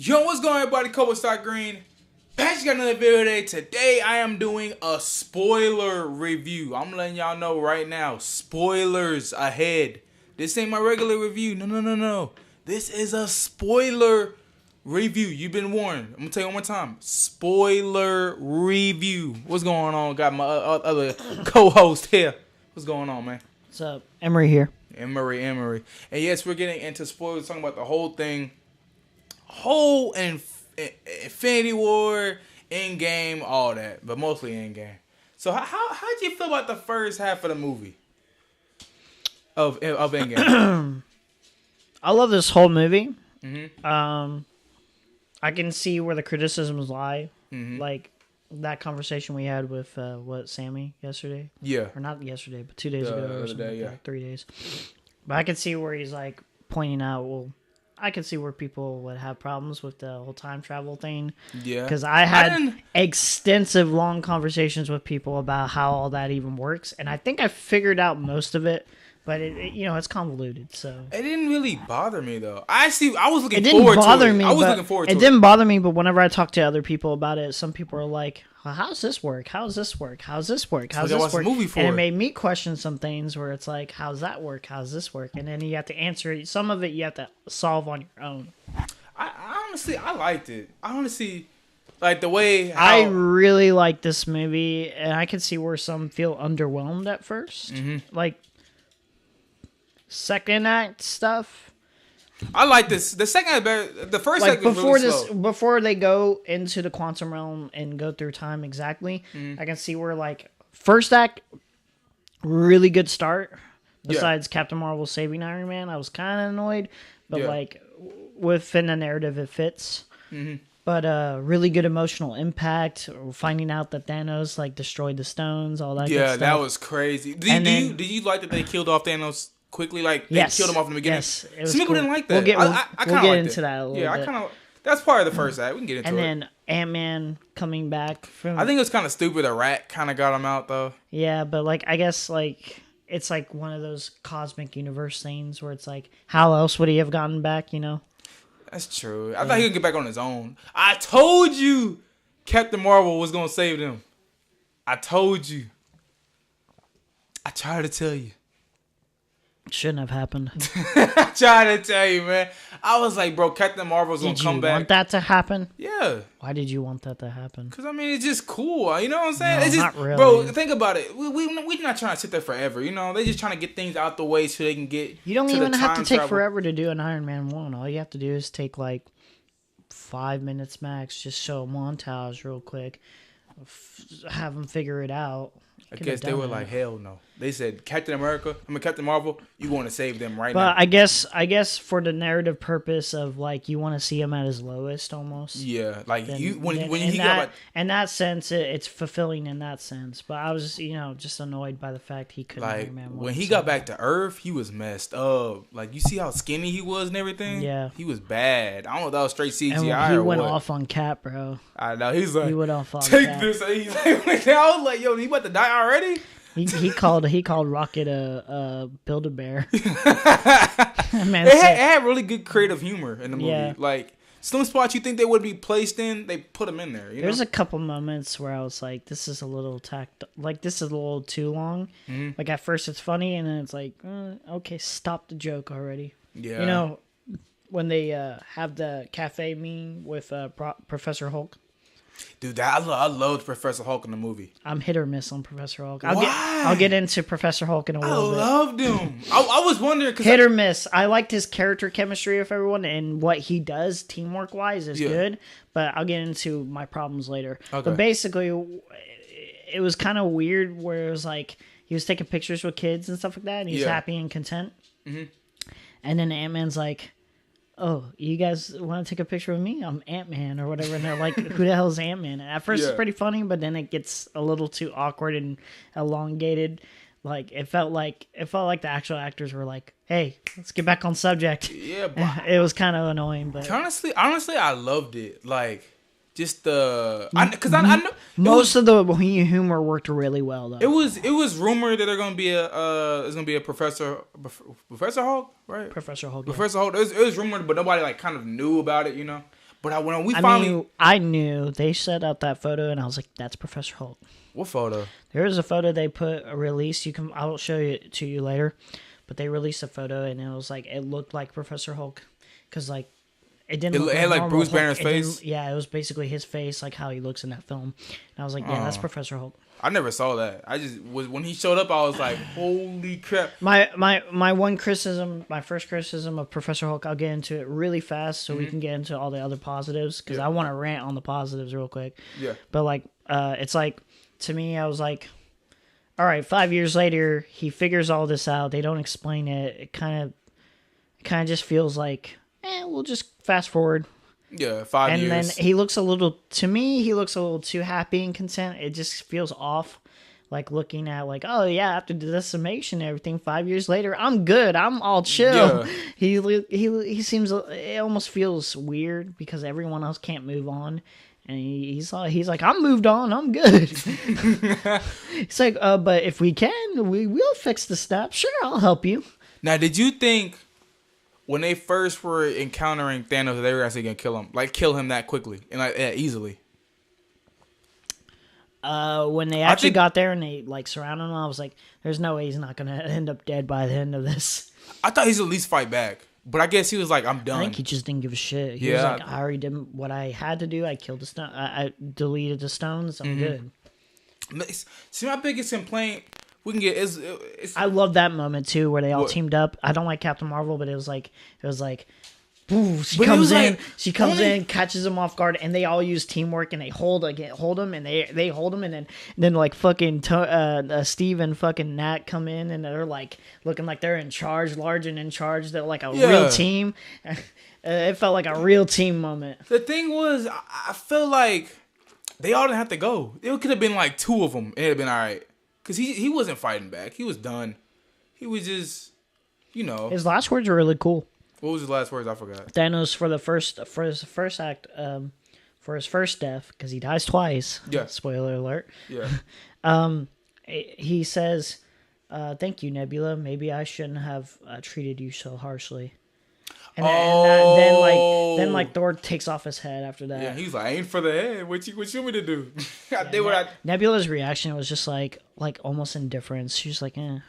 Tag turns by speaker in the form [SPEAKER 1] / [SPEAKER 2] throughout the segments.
[SPEAKER 1] Yo, what's going on, everybody? Kobe Stock Green. Patch got another video today. Today, I am doing a spoiler review. I'm letting y'all know right now. Spoilers ahead. This ain't my regular review. No. This is a spoiler review. You've been warned. I'm going to tell you one more time. Spoiler review. What's going on? Got my other co-host here. What's going on, man?
[SPEAKER 2] What's up? Emery here.
[SPEAKER 1] Emery. And yes, we're getting into spoilers. Talking about the whole thing. Whole Infinity War, Endgame, all that, but mostly Endgame. So how'd you feel about the first half of the movie of Endgame?
[SPEAKER 2] I love this whole movie.
[SPEAKER 1] Mm-hmm.
[SPEAKER 2] I can see where the criticisms lie,
[SPEAKER 1] Mm-hmm.
[SPEAKER 2] like that conversation we had with Sammy yesterday.
[SPEAKER 1] Yeah.
[SPEAKER 2] Or not yesterday, but 2 days ago or something
[SPEAKER 1] day,
[SPEAKER 2] like
[SPEAKER 1] yeah.
[SPEAKER 2] that, 3 days. But I can see where he's like pointing out, well, I can see where people would have problems with the whole time travel thing.
[SPEAKER 1] Yeah.
[SPEAKER 2] Because I had extensive, long conversations with people about how all that even works. And I think I figured out most of it. But, it's convoluted, so...
[SPEAKER 1] It didn't really bother me, though. I was looking
[SPEAKER 2] It didn't
[SPEAKER 1] forward
[SPEAKER 2] bother
[SPEAKER 1] to it.
[SPEAKER 2] me.
[SPEAKER 1] I was looking forward to it.
[SPEAKER 2] It didn't bother me, but whenever I talk to other people about it, some people are like, well, how's this work? How's this work? How's this work? How's this work?
[SPEAKER 1] Movie for
[SPEAKER 2] and
[SPEAKER 1] it
[SPEAKER 2] it made me question some things where it's like, how's that work? How's this work? And then you have to answer it. Some of it you have to solve on your own.
[SPEAKER 1] I honestly liked it. I honestly... Like the way
[SPEAKER 2] I really like this movie, and I can see where some feel underwhelmed at first.
[SPEAKER 1] Mm-hmm.
[SPEAKER 2] Like, second act stuff.
[SPEAKER 1] I like this. The second act better. The first act was
[SPEAKER 2] before
[SPEAKER 1] really slow.
[SPEAKER 2] before they go into the quantum realm and go through time exactly, I can see where like first act, really good start. Besides Captain Marvel saving Iron Man, I was kind of annoyed, but like within the narrative, it fits.
[SPEAKER 1] Mm-hmm.
[SPEAKER 2] But really good emotional impact. Finding out that Thanos like destroyed the stones, all that. Good stuff.
[SPEAKER 1] That was crazy. Did you like that they killed off Thanos quickly? Like they killed him off in the beginning.
[SPEAKER 2] Yes,
[SPEAKER 1] some people didn't like that.
[SPEAKER 2] We'll get into that a little bit.
[SPEAKER 1] I kind of. That's part of the first act. We can get into it.
[SPEAKER 2] And then Ant-Man coming back from.
[SPEAKER 1] I think it was kind of stupid. A rat kind of got him out though.
[SPEAKER 2] Yeah, but like I guess like it's like one of those cosmic universe things where it's like, how else would he have gotten back? You know.
[SPEAKER 1] That's true. I thought he could get back on his own. I told you Captain Marvel was going to save them. I told you. I tried to tell you.
[SPEAKER 2] Shouldn't have happened.
[SPEAKER 1] I tried to tell you, man. I was like, bro, Captain Marvel's going to come back.
[SPEAKER 2] Did you want that to happen?
[SPEAKER 1] Yeah.
[SPEAKER 2] Why did you want that to happen?
[SPEAKER 1] Because, I mean, it's just cool. You know what I'm saying?
[SPEAKER 2] No,
[SPEAKER 1] it's just,
[SPEAKER 2] not really.
[SPEAKER 1] Bro, think about it. We're not trying to sit there forever. You know, they're just trying to get things out the way so they can get
[SPEAKER 2] You don't
[SPEAKER 1] to
[SPEAKER 2] even
[SPEAKER 1] the
[SPEAKER 2] have to
[SPEAKER 1] time
[SPEAKER 2] take
[SPEAKER 1] travel.
[SPEAKER 2] forever to do an Iron Man 1. All you have to do is take like 5 minutes max. Just show a montage real quick. Have them figure it out.
[SPEAKER 1] I guess they were like, hell no. They said, Captain Marvel, you want to save them right now.
[SPEAKER 2] But I guess for the narrative purpose of like you want to see him at his lowest almost.
[SPEAKER 1] Yeah, like
[SPEAKER 2] in that sense, it's fulfilling in that sense. But I was, just annoyed by the fact he couldn't.
[SPEAKER 1] Like when he got back to Earth, he was messed up. Like you see how skinny he was and everything.
[SPEAKER 2] Yeah,
[SPEAKER 1] he was bad. I don't know if that was straight CGI
[SPEAKER 2] and he
[SPEAKER 1] or
[SPEAKER 2] went
[SPEAKER 1] what.
[SPEAKER 2] off on Cap, bro.
[SPEAKER 1] I know he
[SPEAKER 2] went off on
[SPEAKER 1] take
[SPEAKER 2] Cap.
[SPEAKER 1] this. He's like, I was like, yo, he about to die already.
[SPEAKER 2] He called Rocket a Build-A-Bear. Man,
[SPEAKER 1] it had really good creative humor in the movie.
[SPEAKER 2] Yeah.
[SPEAKER 1] Like some spots you think they would be placed in, they put them in there.
[SPEAKER 2] There's a couple moments where I was like, this is a little this is a little too long.
[SPEAKER 1] Mm-hmm.
[SPEAKER 2] Like at first it's funny and then it's like, okay, stop the joke already.
[SPEAKER 1] Yeah.
[SPEAKER 2] When they have the cafe meeting with Professor Hulk.
[SPEAKER 1] Dude, I loved Professor Hulk in the movie.
[SPEAKER 2] I'm hit or miss on Professor Hulk.
[SPEAKER 1] Why?
[SPEAKER 2] I'll get into Professor Hulk in a little bit.
[SPEAKER 1] I loved him. I was wondering.
[SPEAKER 2] Hit or miss. I liked his character chemistry with everyone, and what he does teamwork wise is good. But I'll get into my problems later. Okay. But basically, it was kind of weird where it was like he was taking pictures with kids and stuff like that, and he's happy and content. Mm-hmm. And then Ant-Man's like, oh, you guys want to take a picture with me? I'm Ant-Man or whatever. And they're like, who the hell is Ant-Man? And at first it's pretty funny, but then it gets a little too awkward and elongated. Like it felt like the actual actors were like, hey, let's get back on subject.
[SPEAKER 1] Yeah, but
[SPEAKER 2] it was kind of annoying. But
[SPEAKER 1] honestly, I loved it. Like just because I know
[SPEAKER 2] most of the humor worked really well though.
[SPEAKER 1] It was rumored that there's gonna be a Professor Hulk, right?
[SPEAKER 2] Professor Hulk.
[SPEAKER 1] Professor Hulk. It was rumored, but nobody like kind of knew about it, you know. But when we
[SPEAKER 2] I knew they set out that photo, and I was like, "That's Professor Hulk."
[SPEAKER 1] What photo?
[SPEAKER 2] There is a photo they put a release. I'll show it to you later, but they released a photo, and it was like it looked like Professor Hulk, because like it didn't. It had like Bruce Banner's face. Yeah, it was basically his face, like how he looks in that film. And I was like, "Yeah, that's Professor Hulk."
[SPEAKER 1] I never saw that. I just was when he showed up. I was like, "Holy crap!"
[SPEAKER 2] My one criticism, my first criticism of Professor Hulk, I'll get into it really fast so we can get into all the other positives because I want to rant on the positives real quick.
[SPEAKER 1] Yeah.
[SPEAKER 2] But like, it's like to me, I was like, all right, 5 years later, he figures all this out. They don't explain it. It kind of just feels like, we'll just fast forward.
[SPEAKER 1] Yeah, 5 years.
[SPEAKER 2] And then he looks a little too happy and content. It just feels off. Like looking at like, oh yeah, after the decimation and everything, 5 years later, I'm good. I'm all chill. Yeah. He seems, it almost feels weird because everyone else can't move on. And he's like, I'm moved on. I'm good. It's like, but if we can, we'll fix the snap. Sure, I'll help you.
[SPEAKER 1] Now, did you think when they first were encountering Thanos, they were actually gonna kill him that quickly and like easily?
[SPEAKER 2] When they actually got there and they like surrounded him, I was like, "There's no way he's not gonna end up dead by the end of this."
[SPEAKER 1] I thought he's at least fight back, but I guess he was like, "I'm done."
[SPEAKER 2] I think he just didn't give a shit. He was like, "I already did what I had to do. I killed the stone. I deleted the stones. I'm good."
[SPEAKER 1] See, my biggest complaint we can get is
[SPEAKER 2] I love that moment too, where they all teamed up. I don't like Captain Marvel, but it was like. Boo, she comes in, catches him off guard, and they all use teamwork, and they hold him, and they hold him, and then like fucking Steve and fucking Nat come in, and they're like looking like they're in charge, large and in charge. They're like a real team. It felt like a real team moment.
[SPEAKER 1] The thing was, I feel like they all didn't have to go. It could have been like two of them, and it'd have been all right, because he wasn't fighting back. He was done. He was just,
[SPEAKER 2] His last words were really cool.
[SPEAKER 1] What was his last words? I forgot.
[SPEAKER 2] Thanos for his first act, for his first death, because he dies twice.
[SPEAKER 1] Yeah.
[SPEAKER 2] Spoiler alert.
[SPEAKER 1] Yeah.
[SPEAKER 2] He says, "Thank you, Nebula. Maybe I shouldn't have treated you so harshly." And then Thor takes off his head after that.
[SPEAKER 1] Yeah, he's like, "Aim for the head. What you want me to do?"
[SPEAKER 2] Nebula's reaction was just like almost indifference. She's like, who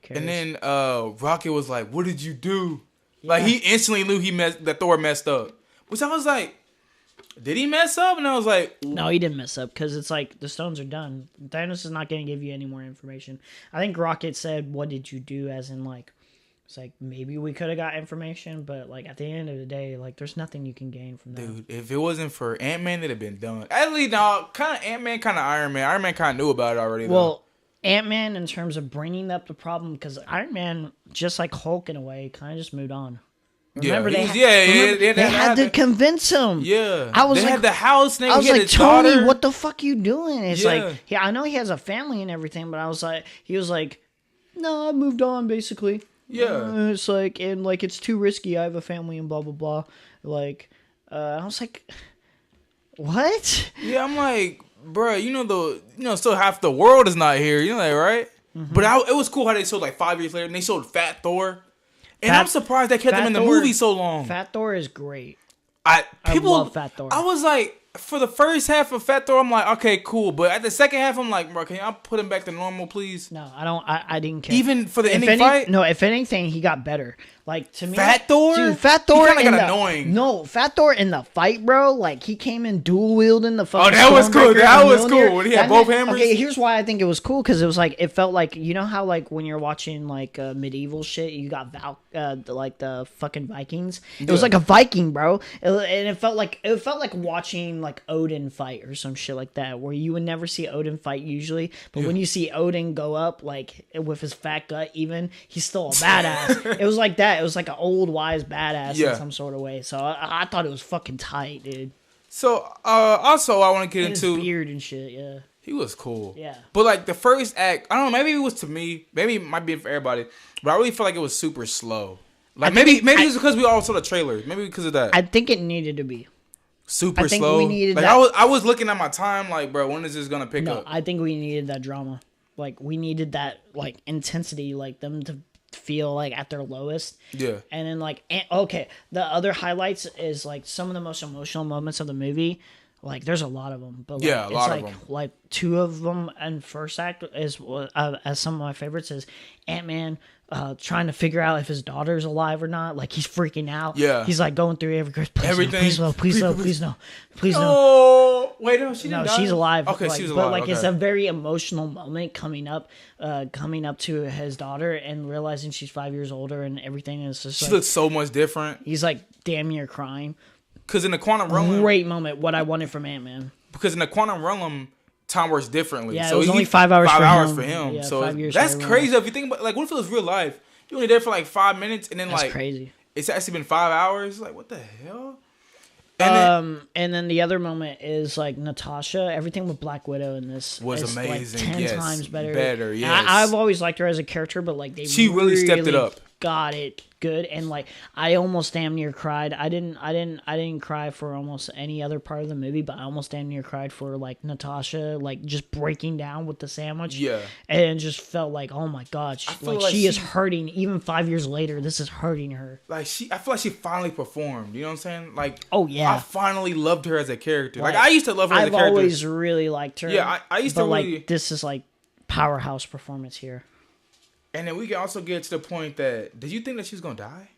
[SPEAKER 2] cares?
[SPEAKER 1] And then Rocket was like, "What did you do?" Yeah. Like, he instantly knew that Thor messed up. Which I was like, did he mess up? And I was like...
[SPEAKER 2] No, he didn't mess up, because it's like, the stones are done. Thanos is not going to give you any more information. I think Rocket said, what did you do? As in, like, it's like, maybe we could have got information, but, like, at the end of the day, like, there's nothing you can gain from that.
[SPEAKER 1] Dude, if it wasn't for Ant-Man, it'd have been done. At least, no, kind of Ant-Man, kind of Iron Man. Iron Man kind of knew about it already, though.
[SPEAKER 2] Well, Ant-Man, in terms of bringing up the problem, because Iron Man, just like Hulk in a way, kind of just moved on. Remember, they had to convince him.
[SPEAKER 1] Yeah,
[SPEAKER 2] I was
[SPEAKER 1] they had the house.
[SPEAKER 2] I was like, Tony, daughter. What the fuck you doing? It's like, I know he has a family and everything, but I was like, he was like, no, I moved on, basically.
[SPEAKER 1] Yeah,
[SPEAKER 2] it's like, and like, it's too risky. I have a family and blah blah blah. Like, I was like, what?
[SPEAKER 1] Yeah, I'm like, bro, still half the world is not here. You know that, right? Mm-hmm. But it was cool how they showed like 5 years later, and they showed Fat Thor. And I'm surprised they kept him in the movie so long.
[SPEAKER 2] Fat Thor is great.
[SPEAKER 1] I
[SPEAKER 2] love Fat Thor.
[SPEAKER 1] I was like, for the first half of Fat Thor, I'm like, okay, cool. But at the second half, I'm like, bro, can y'all put him back to normal, please?
[SPEAKER 2] No, I don't. I didn't care.
[SPEAKER 1] Even for the ending fight?
[SPEAKER 2] No, if anything, he got better. Like, to me,
[SPEAKER 1] Fat Thor?
[SPEAKER 2] Dude, Fat Thor
[SPEAKER 1] he kinda got annoying.
[SPEAKER 2] No, Fat Thor in the fight, bro. Like, he came in dual wielding the fucking.
[SPEAKER 1] Oh, that was cool. That was cool. When he had both hammers.
[SPEAKER 2] Okay, here's why I think it was cool, because it was like, it felt like, you know how like when you're watching like medieval shit, you got like the fucking Vikings. It was like a Viking, bro, and it felt like watching like Odin fight or some shit like that, where you would never see Odin fight usually, but when you see Odin go up like with his fat gut, even he's still a badass. It was like that. It was like an old wise badass in some sort of way. So I thought it was fucking tight, dude.
[SPEAKER 1] So also I want to get into
[SPEAKER 2] his beard and shit. Yeah,
[SPEAKER 1] he was cool.
[SPEAKER 2] Yeah,
[SPEAKER 1] but like the first act, I don't know. Maybe it was to me. Maybe it might be for everybody. But I really feel like it was super slow. Like maybe it's because we all saw the trailer. Maybe because of that.
[SPEAKER 2] I think it needed to be
[SPEAKER 1] super slow. We needed like that. I was looking at my time like, bro, when is this gonna pick up?
[SPEAKER 2] I think we needed that drama. Like, we needed that like intensity, like them to feel like at their lowest.
[SPEAKER 1] Yeah.
[SPEAKER 2] And then like, okay, the other highlights is like some of the most emotional moments of the movie. Like there's a lot of them, but like,
[SPEAKER 1] Yeah, a lot
[SPEAKER 2] it's
[SPEAKER 1] of them.
[SPEAKER 2] like two of them and first act is as some of my favorites is Ant-Man trying to figure out if his daughter's alive or not. Like he's freaking out.
[SPEAKER 1] Yeah.
[SPEAKER 2] He's like going through
[SPEAKER 1] everything.
[SPEAKER 2] Please no, please no, please no, please no.
[SPEAKER 1] Oh, wait, no, she didn't die.
[SPEAKER 2] She's alive.
[SPEAKER 1] Okay,
[SPEAKER 2] like,
[SPEAKER 1] she's alive.
[SPEAKER 2] But like
[SPEAKER 1] okay.
[SPEAKER 2] it's a very emotional moment coming up to his daughter and realizing she's 5 years older and everything is just.
[SPEAKER 1] She
[SPEAKER 2] like,
[SPEAKER 1] looks so much different.
[SPEAKER 2] He's like damn near crying.
[SPEAKER 1] Because in the quantum realm,
[SPEAKER 2] great moment. What I wanted from Ant-Man.
[SPEAKER 1] Because in the quantum realm, time works differently.
[SPEAKER 2] Yeah,
[SPEAKER 1] so
[SPEAKER 2] it was only 5 hours.
[SPEAKER 1] 5 hours for him.
[SPEAKER 2] Yeah,
[SPEAKER 1] so
[SPEAKER 2] 5 years.
[SPEAKER 1] That's crazy. If you think about, like, what if it was real life? You're only there for like 5 minutes, and then
[SPEAKER 2] that's
[SPEAKER 1] like
[SPEAKER 2] crazy.
[SPEAKER 1] It's actually been 5 hours. Like, what the hell?
[SPEAKER 2] And then the other moment is like Natasha. Everything with Black Widow in this
[SPEAKER 1] was
[SPEAKER 2] is
[SPEAKER 1] amazing.
[SPEAKER 2] Like 10
[SPEAKER 1] yes.
[SPEAKER 2] times better.
[SPEAKER 1] Better, yes.
[SPEAKER 2] I've always liked her as a character, but like
[SPEAKER 1] she really stepped it up.
[SPEAKER 2] Got it good, and like I almost damn near cried. I didn't cry for almost any other part of the movie, but I almost damn near cried for like Natasha, like just breaking down with the sandwich.
[SPEAKER 1] Yeah,
[SPEAKER 2] and just felt like, oh my god, she is hurting. Even 5 years later, this is hurting her.
[SPEAKER 1] Like I feel like she finally performed. You know what I'm saying? Like,
[SPEAKER 2] oh yeah,
[SPEAKER 1] I finally loved her as a character. Like I used to love her as a character.
[SPEAKER 2] I've always really liked her.
[SPEAKER 1] Yeah, I used to really.
[SPEAKER 2] Like this is like powerhouse performance here.
[SPEAKER 1] And then we can also get to the point that, did you think that she was going to die?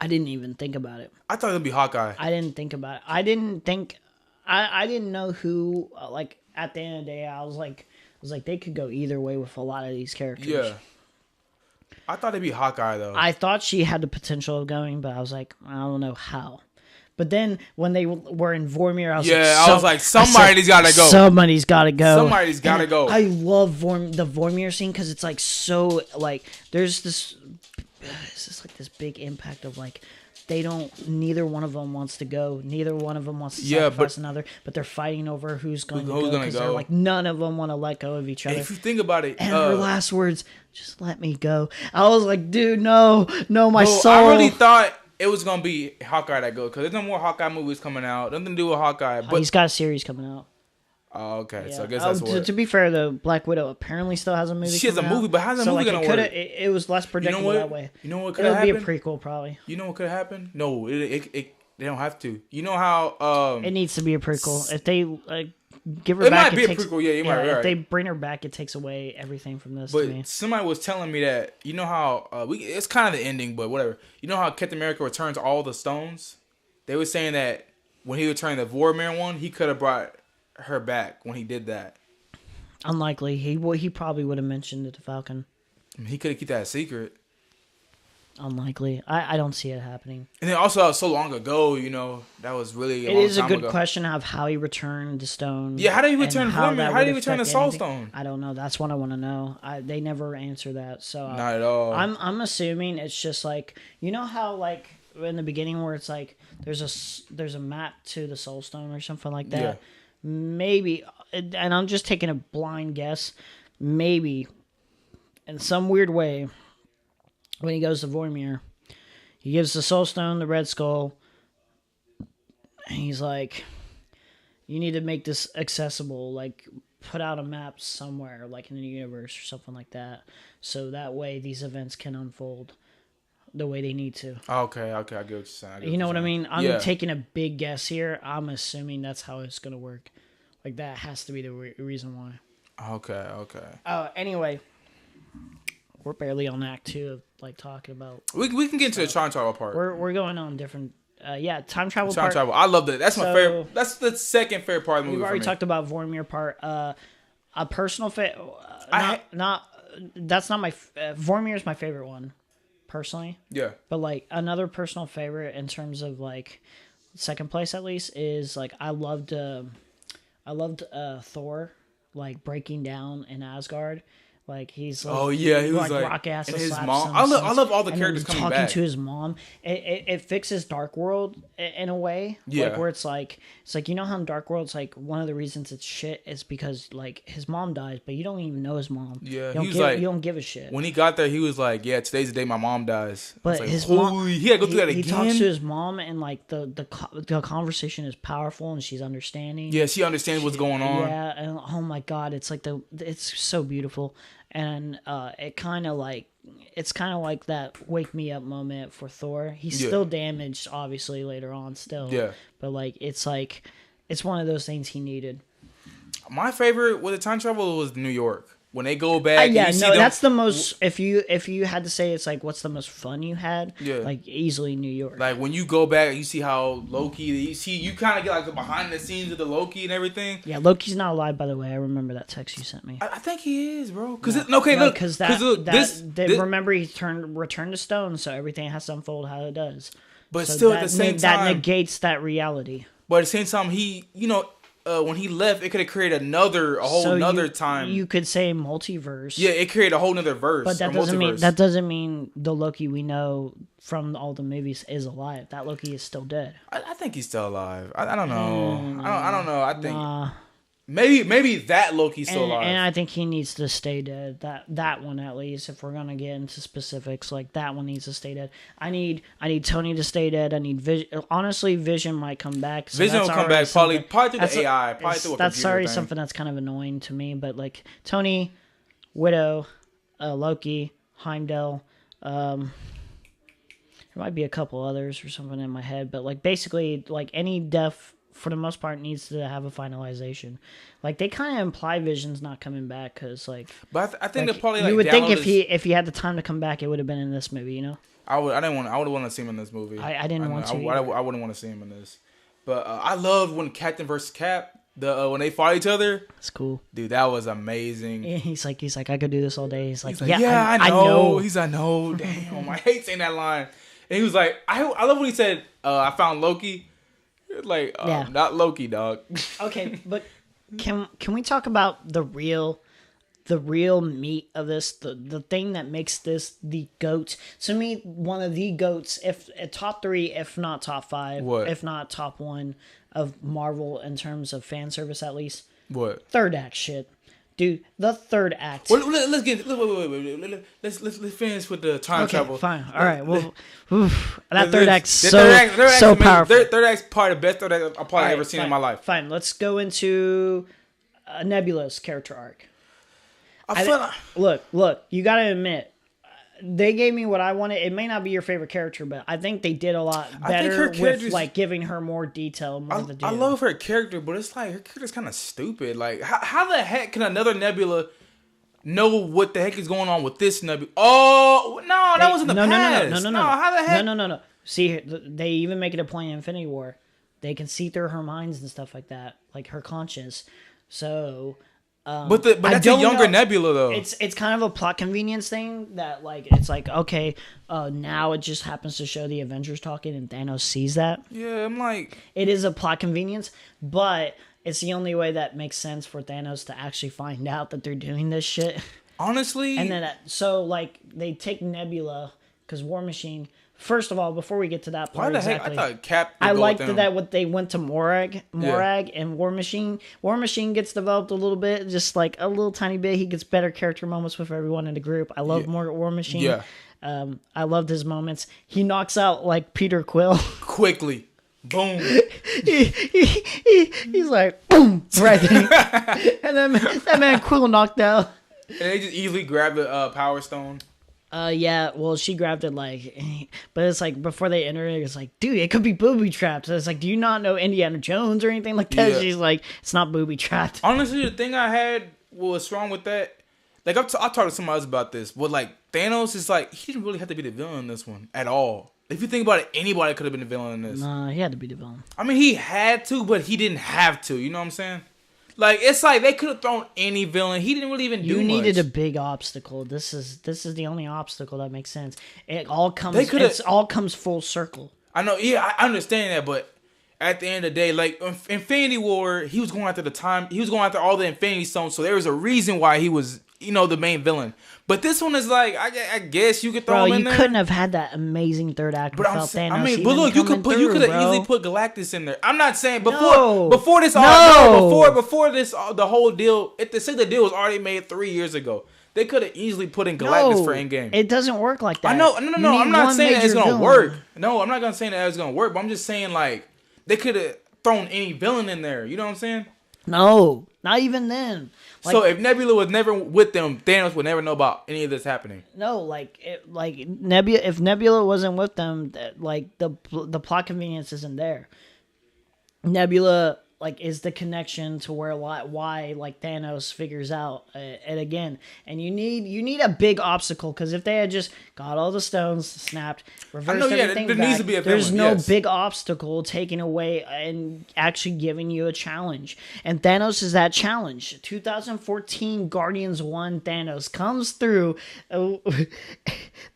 [SPEAKER 2] I didn't even think about it.
[SPEAKER 1] I thought it would be Hawkeye.
[SPEAKER 2] I didn't think about it. I didn't know who, like, at the end of the day, I was like, they could go either way with a lot of these characters.
[SPEAKER 1] Yeah. I thought it'd be Hawkeye, though.
[SPEAKER 2] I thought she had the potential of going, but I was like, I don't know how. But then when they were in Vormir, I was like, somebody's got to go.
[SPEAKER 1] Somebody's got to go.
[SPEAKER 2] I love the Vormir scene because it's like so like there's this big impact of like neither one of them wants to go. Neither one of them wants to sacrifice another, but they're fighting over who's going to go because they're like none of them want to let go of each other.
[SPEAKER 1] If you think about it,
[SPEAKER 2] and her last words, just let me go. I was like, dude, no, my soul.
[SPEAKER 1] I really thought it was gonna be Hawkeye that goes because there's no more Hawkeye movies coming out. Nothing to do with Hawkeye. But
[SPEAKER 2] he's got a series coming out.
[SPEAKER 1] Oh, okay.
[SPEAKER 2] Yeah.
[SPEAKER 1] So I guess that's what.
[SPEAKER 2] To be fair, though, Black Widow apparently still has a movie.
[SPEAKER 1] She has a movie, but how's the movie gonna work?
[SPEAKER 2] It was less predictable that way.
[SPEAKER 1] You know what could happen?
[SPEAKER 2] It'll be a prequel, probably.
[SPEAKER 1] You know what could happen? No, they don't have to. You know how
[SPEAKER 2] it needs to be a prequel. If they give her
[SPEAKER 1] it
[SPEAKER 2] back,
[SPEAKER 1] might be a prequel. Yeah, you might be right.
[SPEAKER 2] If they bring her back, it takes away everything from this.
[SPEAKER 1] But
[SPEAKER 2] to me.
[SPEAKER 1] somebody was telling me that you know how it's kind of the ending, but whatever. You know how Captain America returns all the stones? They were saying that when he returned the Vormir one, he could have brought her back when he did that.
[SPEAKER 2] Unlikely. He probably would have mentioned it to Falcon.
[SPEAKER 1] I mean, he could have kept that a secret.
[SPEAKER 2] Unlikely. I don't see it happening.
[SPEAKER 1] And then also so long ago, you know, that was really
[SPEAKER 2] it is a good question of how he returned the stone.
[SPEAKER 1] Yeah, how did he return Vormir? How did he return the Soul Stone?
[SPEAKER 2] I don't know. That's what I want to know. They never answer that. So
[SPEAKER 1] not at all.
[SPEAKER 2] I'm assuming it's just like, you know how like in the beginning where it's like there's a map to the Soul Stone or something like that. Yeah. Maybe, and I'm just taking a blind guess. Maybe in some weird way, when he goes to Vormir, he gives the Soul Stone the Red Skull, and he's like, you need to make this accessible, like put out a map somewhere, like in the universe or something like that, so that way these events can unfold the way they need to.
[SPEAKER 1] Okay, I get what you're saying.
[SPEAKER 2] You know what I mean? I'm taking a big guess here. I'm assuming that's how it's going to work. Like, that has to be the reason why.
[SPEAKER 1] Okay.
[SPEAKER 2] Anyway, we're barely on Act 2 of, like, talking about...
[SPEAKER 1] We can get into the time travel part.
[SPEAKER 2] We're going on different... time travel part.
[SPEAKER 1] Time travel. I love that. That's my favorite... That's the second favorite part of the movie.
[SPEAKER 2] We've already talked about Vormir part. A personal... That's not my... Vormir is my favorite one. Personally,
[SPEAKER 1] yeah,
[SPEAKER 2] but like another personal favorite in terms of like second place at least is like I loved Thor like breaking down in Asgard. Like he's like,
[SPEAKER 1] he was like
[SPEAKER 2] rock ass
[SPEAKER 1] and his mom. I love all the characters coming
[SPEAKER 2] talking
[SPEAKER 1] back.
[SPEAKER 2] to his mom. It fixes Dark World in a way, like where it's like you know how in Dark World it's like one of the reasons it's shit is because like his mom dies, but you don't even know his mom.
[SPEAKER 1] Yeah,
[SPEAKER 2] you don't give a shit.
[SPEAKER 1] When he got there, he was like, "Yeah, today's the day my mom dies."
[SPEAKER 2] But
[SPEAKER 1] like,
[SPEAKER 2] his mom,
[SPEAKER 1] he had to go through that again.
[SPEAKER 2] He talks to his mom, and like the conversation is powerful, and she's understanding.
[SPEAKER 1] Yeah, she understands what's going on.
[SPEAKER 2] Yeah, and oh my god, it's like it's so beautiful. And it kind of like it's kind of like that wake me up moment for Thor. He's still damaged, obviously, later on still. Yeah. But it's one of those things he needed.
[SPEAKER 1] My favorite with the time travel was New York. When they go back,
[SPEAKER 2] that's the most. If you had to say, it's like, what's the most fun you had? Yeah, like easily New York.
[SPEAKER 1] Like when you go back, you see how Loki. You kind of get like the behind the scenes of the Loki and everything.
[SPEAKER 2] Yeah, Loki's not alive, by the way. I remember that text you sent me.
[SPEAKER 1] I think he is, bro.
[SPEAKER 2] Remember he returned to stone, so everything has to unfold how it does.
[SPEAKER 1] But still, at the same time,
[SPEAKER 2] that negates that reality.
[SPEAKER 1] But at the same time, he, when he left, it could have created a whole nother time.
[SPEAKER 2] You could say multiverse.
[SPEAKER 1] Yeah, it created a whole nother verse.
[SPEAKER 2] But that doesn't mean the Loki we know from all the movies is alive. That Loki is still dead.
[SPEAKER 1] I think he's still alive. I don't know. I don't know. I think maybe that Loki's still alive.
[SPEAKER 2] And I think he needs to stay dead. That one at least. If we're gonna get into specifics, like that one needs to stay dead. I need Tony to stay dead. I need Vision. Honestly, Vision might come back.
[SPEAKER 1] So Vision will come back probably through the AI. Probably through a
[SPEAKER 2] that's already something that's kind of annoying to me. But like Tony, Widow, Loki, Heimdall. There might be a couple others or something in my head, but like basically like any death, for the most part, needs to have a finalization. Like they kind of imply Vision's not coming back because like.
[SPEAKER 1] But I think they're probably like.
[SPEAKER 2] You would think if he had the time to come back, it would have been in this movie, you know.
[SPEAKER 1] I would want to see him in this movie.
[SPEAKER 2] I didn't want to.
[SPEAKER 1] I wouldn't want to see him in this, but I love when Captain versus Cap. When they fought each other.
[SPEAKER 2] It's cool,
[SPEAKER 1] dude. That was amazing.
[SPEAKER 2] Yeah, he's like I could do this all day. He's like
[SPEAKER 1] I know. He's I know. Damn, I hate saying that line. And he was like, I love when he said, I found Loki. Like, not Loki, dog.
[SPEAKER 2] Okay, but can we talk about the real meat of this? The thing that makes this the GOAT. To me, one of the GOATs, if top 3, if not top 5, if not top 1 of Marvel in terms of fan service at least.
[SPEAKER 1] What?
[SPEAKER 2] Third act shit. Dude, the third act.
[SPEAKER 1] Well, let's get. Wait. Let's finish with the time travel.
[SPEAKER 2] Fine. All right. Well, that third act's so powerful.
[SPEAKER 1] Third act's probably the best third act I've probably ever seen in my life.
[SPEAKER 2] Fine. Let's go into Nebula's character arc. Look. You got to admit, they gave me what I wanted. It may not be your favorite character, but I think they did a lot better with like giving her more detail.
[SPEAKER 1] I love her character, but it's like her character's kind of stupid. Like, how the heck can another Nebula know what the heck is going on with this Nebula? Oh no, that was in the past. No. How the heck?
[SPEAKER 2] No. See, they even make it a point in Infinity War. They can see through her minds and stuff like that, like her conscience. So.
[SPEAKER 1] But that's a younger Nebula though.
[SPEAKER 2] It's kind of a plot convenience thing that like it's like okay, now it just happens to show the Avengers talking and Thanos sees that.
[SPEAKER 1] Yeah, I'm like
[SPEAKER 2] it is a plot convenience, but it's the only way that makes sense for Thanos to actually find out that they're doing this shit.
[SPEAKER 1] Honestly,
[SPEAKER 2] and then so like they take Nebula because War Machine. First of all, before we get to that part,
[SPEAKER 1] why the heck? I thought Cap.
[SPEAKER 2] I liked that what they went to Morag and War Machine. War Machine gets developed a little bit, just like a little tiny bit. He gets better character moments with everyone in the group. I love War Machine.
[SPEAKER 1] Yeah.
[SPEAKER 2] I loved his moments. He knocks out like Peter Quill
[SPEAKER 1] quickly. Boom.
[SPEAKER 2] He's like boom right there, and then that man Quill knocked out.
[SPEAKER 1] And they just easily grab the Power Stone.
[SPEAKER 2] Yeah, well, she grabbed it but it's like before they enter it, it's like, dude, it could be booby trapped. So it's like, do you not know Indiana Jones or anything like that? Yeah. She's like, it's not booby trapped.
[SPEAKER 1] Honestly, the thing I had was wrong with that. Like, I talked to somebody else about this. But like, Thanos is like, he didn't really have to be the villain in this one at all. If you think about it, anybody could have been the villain in this.
[SPEAKER 2] Nah, he had to be the villain.
[SPEAKER 1] I mean, he had to, but he didn't have to. You know what I'm saying? Like, it's like they could have thrown any villain. He didn't really even do much. You
[SPEAKER 2] needed a big obstacle. This is the only obstacle that makes sense. It all comes full circle.
[SPEAKER 1] I know. Yeah, I understand that, but at the end of the day, like Infinity War, he was going after all the Infinity Stones, so there was a reason why he was, the main villain. But this one is like, I guess you could throw him in there.
[SPEAKER 2] You couldn't have had that amazing third act without Thanos. I mean,
[SPEAKER 1] but look, you could have easily put Galactus in there. I'm not saying before the whole deal. The deal was already made 3 years ago. They could have easily put in Galactus for Endgame.
[SPEAKER 2] It doesn't work like that.
[SPEAKER 1] I know, no. I'm not saying that it's gonna work. No, I'm not gonna say that it's gonna work. But I'm just saying like they could have thrown any villain in there. You know what I'm saying?
[SPEAKER 2] No, not even then.
[SPEAKER 1] Like, so if Nebula was never with them, Thanos would never know about any of this happening.
[SPEAKER 2] No, Nebula. If Nebula wasn't with them, like the plot convenience isn't there. Nebula is the connection to why Thanos figures out it again. And you need a big obstacle, because if they had just got all the stones, snapped, reversed everything back, needs to be a villain, there's no big obstacle taking away and actually giving you a challenge. And Thanos is that challenge. 2014 Guardians 1 Thanos comes through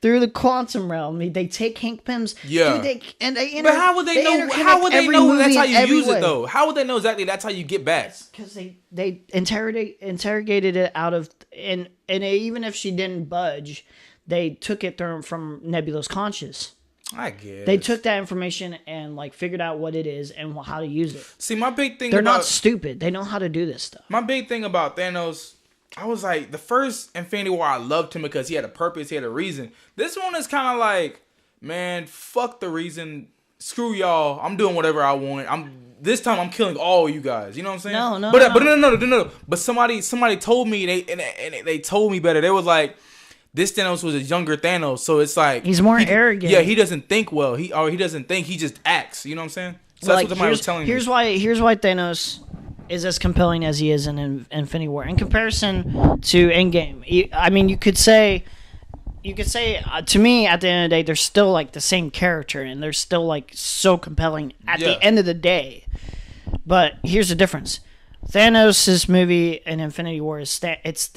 [SPEAKER 2] through the quantum realm. They take Hank Pym's
[SPEAKER 1] but how would they know? How would they know that's how you use it though? How would they know exactly that's how you get back?
[SPEAKER 2] Because they interrogated it out of, and even if she didn't budge, they took it from Nebula's conscious.
[SPEAKER 1] I guess
[SPEAKER 2] they took that information and figured out what it is and how to use it.
[SPEAKER 1] See, my big thing,
[SPEAKER 2] they're not stupid. They know how to do this stuff.
[SPEAKER 1] My big thing about Thanos, I was like, the first Infinity War, I loved him because he had a purpose, he had a reason. This one is kind of like, man, fuck the reason. Screw y'all. I'm doing whatever I want. This time I'm killing all you guys. You know what I'm saying?
[SPEAKER 2] No.
[SPEAKER 1] But no. But somebody told me, they told me better. They was like, this Thanos was a younger Thanos, so it's like
[SPEAKER 2] he's more arrogant.
[SPEAKER 1] Yeah, he doesn't think well. He doesn't think. He just acts. You know what I'm saying? So that's what somebody was telling me.
[SPEAKER 2] Here's why Thanos is as compelling as he is in Infinity War in comparison to Endgame. I mean, you could say to me, at the end of the day, they're still the same character, and they're still so compelling at the end of the day. But here's the difference: Thanos' movie in Infinity War it's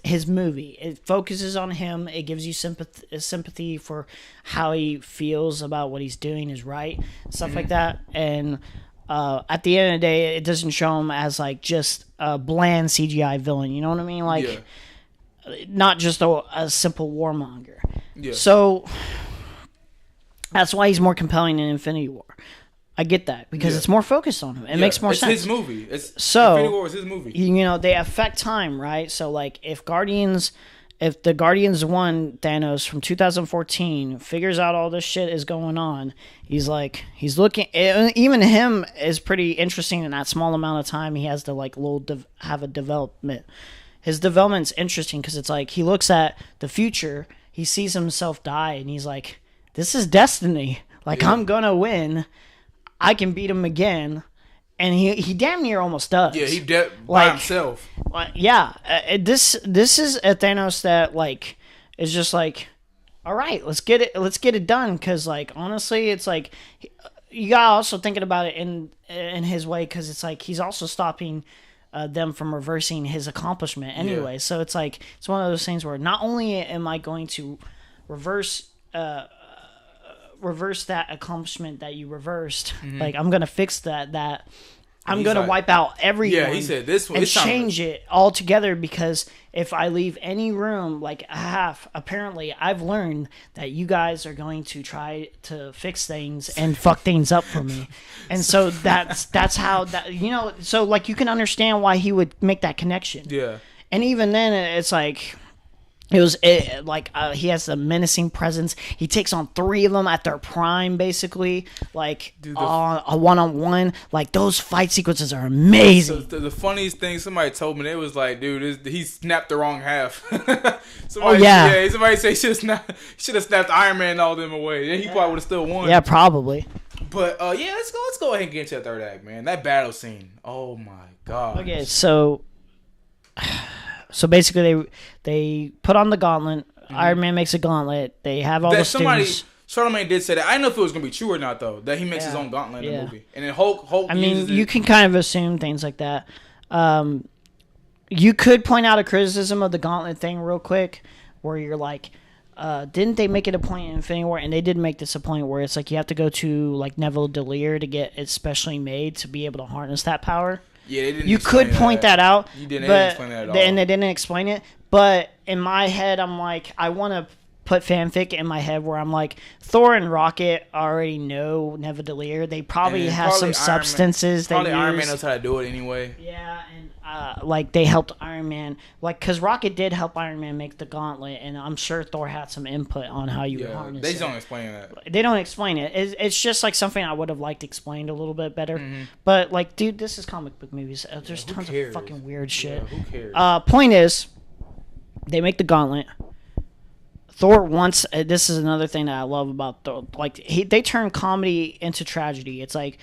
[SPEAKER 2] his movie. It focuses on him. It gives you sympathy for how he feels about what he's doing is right, stuff like that. And at the end of the day, it doesn't show him as just a bland CGI villain. You know what I mean? Not just a simple warmonger. Yeah. So that's why he's more compelling in Infinity War. I get that because it's more focused on him. It makes more sense.
[SPEAKER 1] It's his movie. Infinity War is his movie.
[SPEAKER 2] They affect time, right? So if the Guardians 1 Thanos from 2014 figures out all this shit is going on, he's looking. Even him is pretty interesting in that small amount of time he has to have a development. His development's interesting because it's he looks at the future, he sees himself die, and he's like, this is destiny. I'm gonna win. I can beat him again. And he damn near almost does.
[SPEAKER 1] Yeah, he by himself.
[SPEAKER 2] This is a Thanos that is just all right, let's get it done. Because honestly, it's you got also thinking about it in his way, because it's he's also stopping them from reversing his accomplishment anyway. Yeah. So it's it's one of those things where not only am I going to reverse that accomplishment that you reversed, I'm gonna fix that I'm gonna wipe out everyone.
[SPEAKER 1] Yeah, he said this one
[SPEAKER 2] and change it altogether, because if I leave any room apparently I've learned that you guys are going to try to fix things and fuck things up for me. And so that's how that, so you can understand why he would make that connection.
[SPEAKER 1] Yeah.
[SPEAKER 2] And even then it's he has a menacing presence. He takes on 3 of them at their prime, basically. A one-on-one. Those fight sequences are amazing.
[SPEAKER 1] So the funniest thing somebody told me, they was dude, he snapped the wrong half.
[SPEAKER 2] Somebody
[SPEAKER 1] said he should have snapped Iron Man and all them away. Then he probably would have still won.
[SPEAKER 2] Yeah, probably.
[SPEAKER 1] But let's go ahead and get into the third act, man. That battle scene. Oh my god.
[SPEAKER 2] Okay, so basically, they put on the gauntlet. Mm-hmm. Iron Man makes a gauntlet. They have all the students.
[SPEAKER 1] Charlemagne did say that. I didn't know if it was going to be true or not, though, that he makes his own gauntlet in the movie. And then Hulk
[SPEAKER 2] I mean, you can kind of assume things like that. You could point out a criticism of the gauntlet thing real quick, where you're didn't they make it a point in Infinity War? And they did make this a point where it's you have to go to Neville Delir to get it specially made to be able to harness that power.
[SPEAKER 1] Yeah, they didn't.
[SPEAKER 2] You could point that out.
[SPEAKER 1] You didn't explain that at all.
[SPEAKER 2] And they didn't explain it. But in my head, I'm I want to put fanfic in my head where I'm Thor and Rocket already know Neville Delir. They probably have some substances.
[SPEAKER 1] Probably Iron Man knows how to do it anyway.
[SPEAKER 2] Yeah, and like they helped Iron Man, like because Rocket did help Iron Man make the gauntlet, and I'm sure Thor had some input on how you would harness it.
[SPEAKER 1] They don't explain that.
[SPEAKER 2] They don't explain it. It's just like something I would have liked explained a little bit better. But like, dude, this is comic book movies. There's tons of fucking weird shit.
[SPEAKER 1] Yeah, who cares?
[SPEAKER 2] Point is, they make the gauntlet. Thor wants. This is another thing that I love about Thor. Like they turn comedy into tragedy. It's like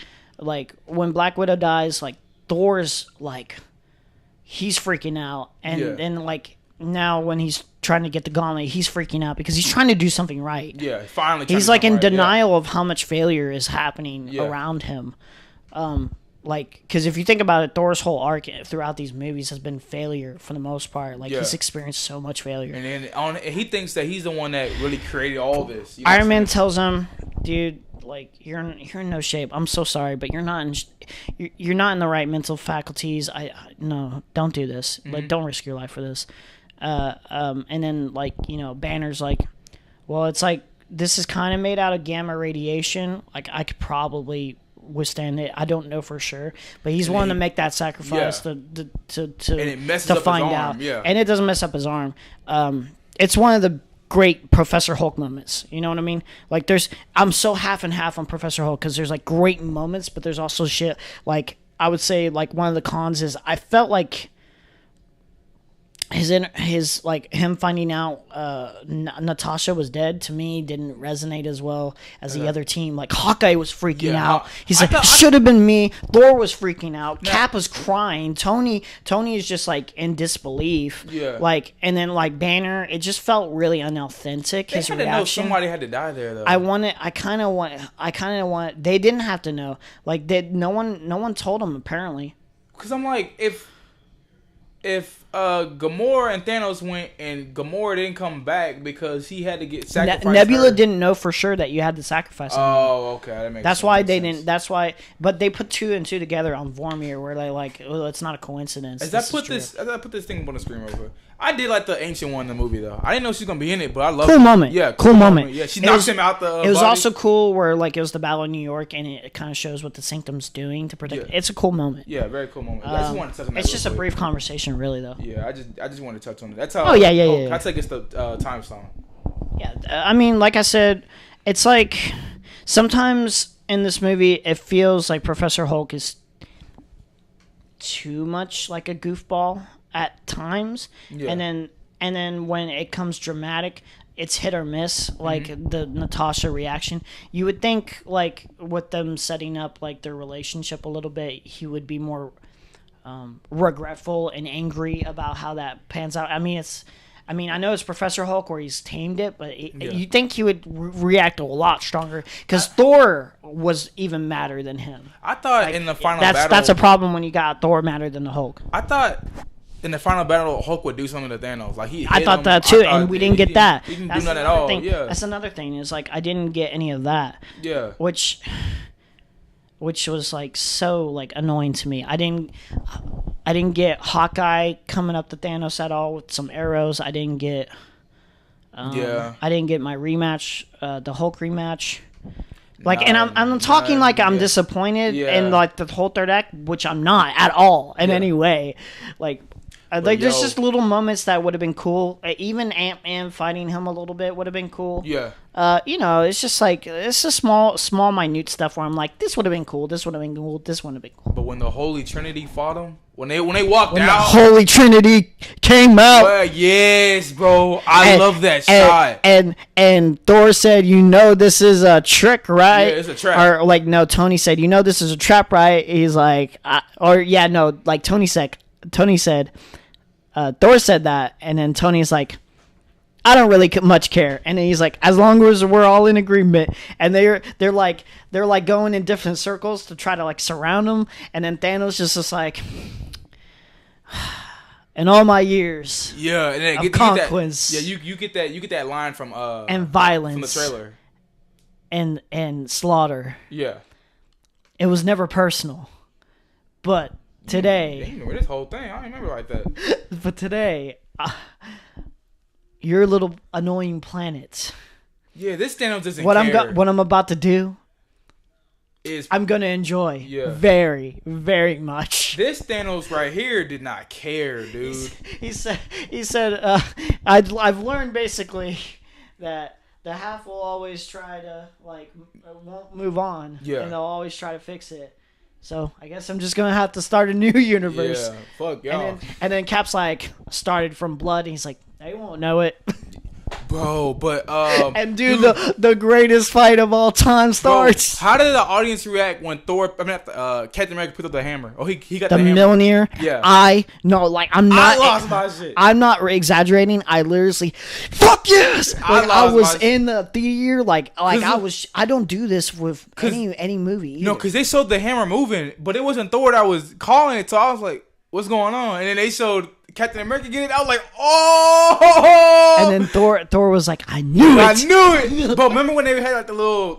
[SPEAKER 2] when Black Widow dies, like Thor's like. He's freaking out, and then like now when he's trying to get the gauntlet, he's freaking out because he's trying to do something right.
[SPEAKER 1] Yeah, finally.
[SPEAKER 2] He's like in denial of how much failure is happening around him. Like, because if you think about it, Thor's whole arc throughout these movies has been failure for the most part. Like he's experienced so much failure,
[SPEAKER 1] and then he thinks that he's the one that really created all this. You know
[SPEAKER 2] Iron Man tells him, dude. Like you're in no shape. I'm so sorry, but you're not in the right mental faculties. No, don't do this. Like don't risk your life for this. And then like Banner's like, well, it's like this is kind of made out of gamma radiation. Like I could probably withstand it. I don't know for sure, but he's willing to make that sacrifice to
[SPEAKER 1] and it messes up
[SPEAKER 2] find
[SPEAKER 1] his arm,
[SPEAKER 2] out.
[SPEAKER 1] Yeah,
[SPEAKER 2] and it doesn't mess up his arm. It's one of the great Professor Hulk moments. You know what I mean? Like I'm so half and half on Professor Hulk because there's like great moments, but there's also shit. Like I would say like one of the cons is I felt like his like him finding out Natasha was dead to me didn't resonate as well as the other team. Like Hawkeye was freaking out. He's like, should have been me. Thor was freaking out. Cap was crying. Tony is just like in disbelief.
[SPEAKER 1] Yeah.
[SPEAKER 2] Like and then like Banner, it just felt really unauthentic. His reaction.
[SPEAKER 1] Know somebody had to die there though.
[SPEAKER 2] I kind of want. They didn't have to know. Like no one told them apparently.
[SPEAKER 1] Because I'm like if Gamora and Thanos went and Gamora didn't come back because he had to get sacrificed.
[SPEAKER 2] Nebula didn't know for sure that you had to sacrifice him.
[SPEAKER 1] Oh, okay.
[SPEAKER 2] That's why they didn't. That's why. But they put 2 and 2 together on Vormir, where they like, well, it's not a coincidence.
[SPEAKER 1] As I put this thing on the screen real quick. I did like the ancient one in the movie though. I didn't know she was gonna be in it, but I love
[SPEAKER 2] cool moment.
[SPEAKER 1] Yeah,
[SPEAKER 2] cool moment.
[SPEAKER 1] Yeah, she knocks him out the.
[SPEAKER 2] It was
[SPEAKER 1] body.
[SPEAKER 2] also cool where like it was the battle in New York, and it kind of shows what the Sanctum's doing to protect. It's a cool moment.
[SPEAKER 1] Yeah, very cool moment. I just wanted to touch on that.
[SPEAKER 2] It's just a brief conversation, really, though.
[SPEAKER 1] Yeah, I just wanted to touch on it. That's how.
[SPEAKER 2] Oh yeah.
[SPEAKER 1] I think it's the time song.
[SPEAKER 2] Yeah, I mean, like I said, it's like sometimes in this movie it feels like Professor Hulk is too much like a goofball at times, and then when it comes dramatic, it's hit or miss. Like the Natasha reaction, you would think like with them setting up like their relationship a little bit, he would be more regretful and angry about how that pans out. I mean, I know it's Professor Hulk where he's tamed it, but you think he would react a lot stronger because Thor was even madder than him.
[SPEAKER 1] I thought
[SPEAKER 2] like,
[SPEAKER 1] in the final battle,
[SPEAKER 2] that's a problem when you got Thor madder than the Hulk.
[SPEAKER 1] I thought in the final battle, Hulk would do something to Thanos. Like
[SPEAKER 2] I thought that too, and we didn't get that.
[SPEAKER 1] He didn't do nothing at all. Yeah,
[SPEAKER 2] that's another thing. Is like I didn't get any of that.
[SPEAKER 1] Yeah,
[SPEAKER 2] which was like so like annoying to me. I didn't get Hawkeye coming up to Thanos at all with some arrows. I didn't get my rematch, the Hulk rematch. Like, and I'm talking like I'm disappointed in like the whole third act, which I'm not at all in any way. Like there's just little moments that would have been cool. Even Ant-Man fighting him a little bit would have been cool.
[SPEAKER 1] Yeah.
[SPEAKER 2] It's just like it's a small minute stuff where I'm like, this would have been cool. This would have been cool. This would have been cool.
[SPEAKER 1] But when the Holy Trinity fought him, when they walked out,
[SPEAKER 2] the Holy Trinity came out.
[SPEAKER 1] Well, yes, bro, I love that shot.
[SPEAKER 2] And Thor said, this is a trick, right?
[SPEAKER 1] Yeah, it's a trap.
[SPEAKER 2] Or like no, Tony said, this is a trap, right? He's like, Tony said, Thor said that, and then Tony's like, I don't really much care, and then he's like, as long as we're all in agreement, and they're like going in different circles to try to like surround him, and then Thanos just like, in all my years,
[SPEAKER 1] and then
[SPEAKER 2] of conquest,
[SPEAKER 1] you get that line from
[SPEAKER 2] and violence
[SPEAKER 1] from the trailer,
[SPEAKER 2] and slaughter, it was never personal, but today,
[SPEAKER 1] you remember this whole thing? I don't remember like that.
[SPEAKER 2] But today, your little annoying planet.
[SPEAKER 1] Yeah, this Thanos doesn't care.
[SPEAKER 2] What I'm about to do I'm gonna enjoy very, very much.
[SPEAKER 1] This Thanos right here did not care, dude.
[SPEAKER 2] He said, I've learned basically that the half will always try to won't move on, and they'll always try to fix it. So I guess I'm just gonna have to start a new universe.
[SPEAKER 1] Yeah, fuck y'all.
[SPEAKER 2] And then Cap's like started from blood, and he's like, they won't know it.
[SPEAKER 1] Bro, but
[SPEAKER 2] and dude, the greatest fight of all time starts.
[SPEAKER 1] Bro, how did the audience react when Captain America picked up the hammer? Oh, he got the hammer.
[SPEAKER 2] Mjolnir.
[SPEAKER 1] Yeah,
[SPEAKER 2] I lost
[SPEAKER 1] my shit.
[SPEAKER 2] I'm not exaggerating. I literally, fuck yes. I was in the theater. I don't do this with any movie. Either.
[SPEAKER 1] No, because they showed the hammer moving, but it wasn't Thor that was calling it. So I was like, what's going on? And then they showed Captain America get it. I was like, oh!
[SPEAKER 2] And then Thor was like, I knew it.
[SPEAKER 1] But remember when they had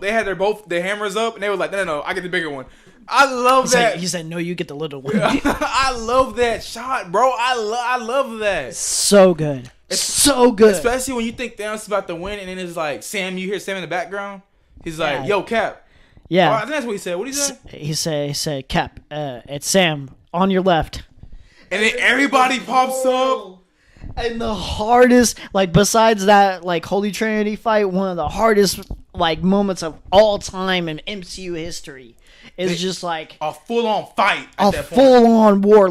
[SPEAKER 1] they had their hammers up, and they were like, no, I get the bigger one. I love that.
[SPEAKER 2] He said, no, you get the little one.
[SPEAKER 1] I love that shot, bro. I love that.
[SPEAKER 2] So good. It's so good.
[SPEAKER 1] Especially when you think Thanos is about to win, and then it's like Sam. You hear Sam in the background. He's like, yo, Cap.
[SPEAKER 2] Yeah.
[SPEAKER 1] Oh, I think that's what he said. What did he say?
[SPEAKER 2] He said, Cap, it's Sam on your left.
[SPEAKER 1] And then everybody pops up.
[SPEAKER 2] And the hardest, besides that, Holy Trinity fight, one of the hardest, moments of all time in MCU history is just
[SPEAKER 1] a full-on fight.
[SPEAKER 2] A full-on war.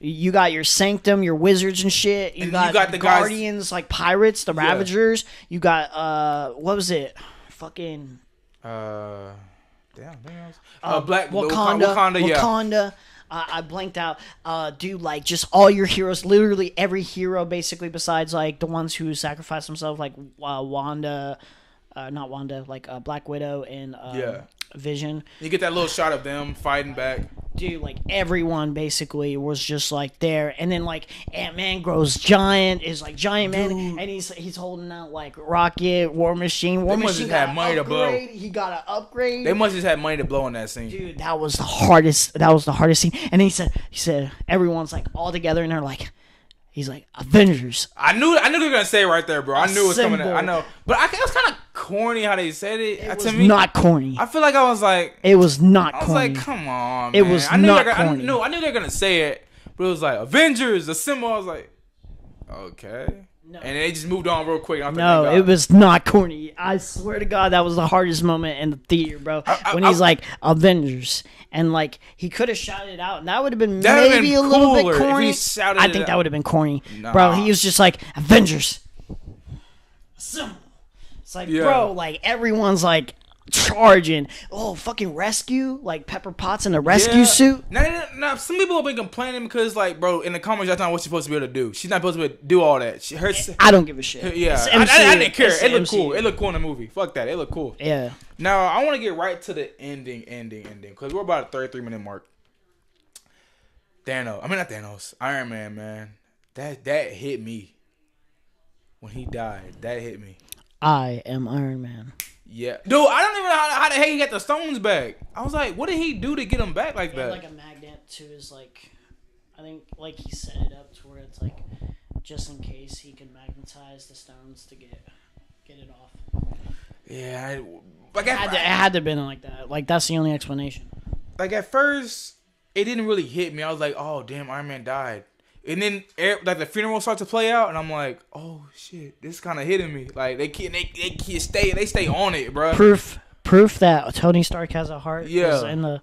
[SPEAKER 2] You got your Sanctum, your wizards and shit. You got the Guardians, pirates, the Ravagers. You got, what was it? Fucking.
[SPEAKER 1] Black
[SPEAKER 2] Wakanda.
[SPEAKER 1] Yeah.
[SPEAKER 2] I blanked out. Dude, just all your heroes, literally every hero, basically, besides, the ones who sacrificed themselves, Wanda, not Wanda, Black Widow and Vision.
[SPEAKER 1] You get that little shot of them fighting back.
[SPEAKER 2] Dude, everyone basically was just, there. And then, Ant-Man grows giant, is, Giant Man, and he's holding out, Rocket, War Machine. War Machine got had money to blow. He got an upgrade.
[SPEAKER 1] They must have had money to blow in that scene.
[SPEAKER 2] Dude, that was the hardest scene. And he said, everyone's, all together, and they're he's like, Avengers.
[SPEAKER 1] I knew they were going to say it right there, bro. I knew it was coming. I know. But it was kind of corny how they said it.
[SPEAKER 2] It was not corny.
[SPEAKER 1] I feel like I was like...
[SPEAKER 2] It was not corny.
[SPEAKER 1] I was like, come on, man.
[SPEAKER 2] It was not corny.
[SPEAKER 1] I knew they were going to say it, but it was like, Avengers, the symbol. I was like, okay. No. And they just moved on real quick.
[SPEAKER 2] No, it was not corny. I swear to God, that was the hardest moment in the theater, bro. When he's like, Avengers. And, he could have shouted it out. And that would have been maybe a little bit corny. I think that would have been corny. Nah. Bro, he was just like, Avengers. It's like, bro, everyone's charging. Oh, fucking rescue? Pepper Potts in a rescue suit?
[SPEAKER 1] Now, some people have been complaining because, bro, in the comics, that's not what she's supposed to be able to do. She's not supposed to be able to do all that.
[SPEAKER 2] I don't give a shit.
[SPEAKER 1] Yeah. I didn't care. It looked cool. It looked cool in the movie. Fuck that. It looked cool.
[SPEAKER 2] Yeah.
[SPEAKER 1] Now, I want to get right to the ending, because we're about a 33-minute mark. Iron Man, that hit me. When he died, that hit me.
[SPEAKER 2] I am Iron Man.
[SPEAKER 1] Yeah. Dude, I don't even know how the heck he got the stones back. I was like, what did he do to get them back like that?
[SPEAKER 2] A magnet to his, I think, he set it up to where it's, just in case he could magnetize the stones to get it off.
[SPEAKER 1] Yeah.
[SPEAKER 2] It had to have been like that. That's the only explanation.
[SPEAKER 1] At first, it didn't really hit me. I was like, oh, damn, Iron Man died. And then, the funeral starts to play out, and I'm like, "Oh shit, this kind of hitting me." They stay on it, bro.
[SPEAKER 2] Proof that Tony Stark has a heart.
[SPEAKER 1] Yeah.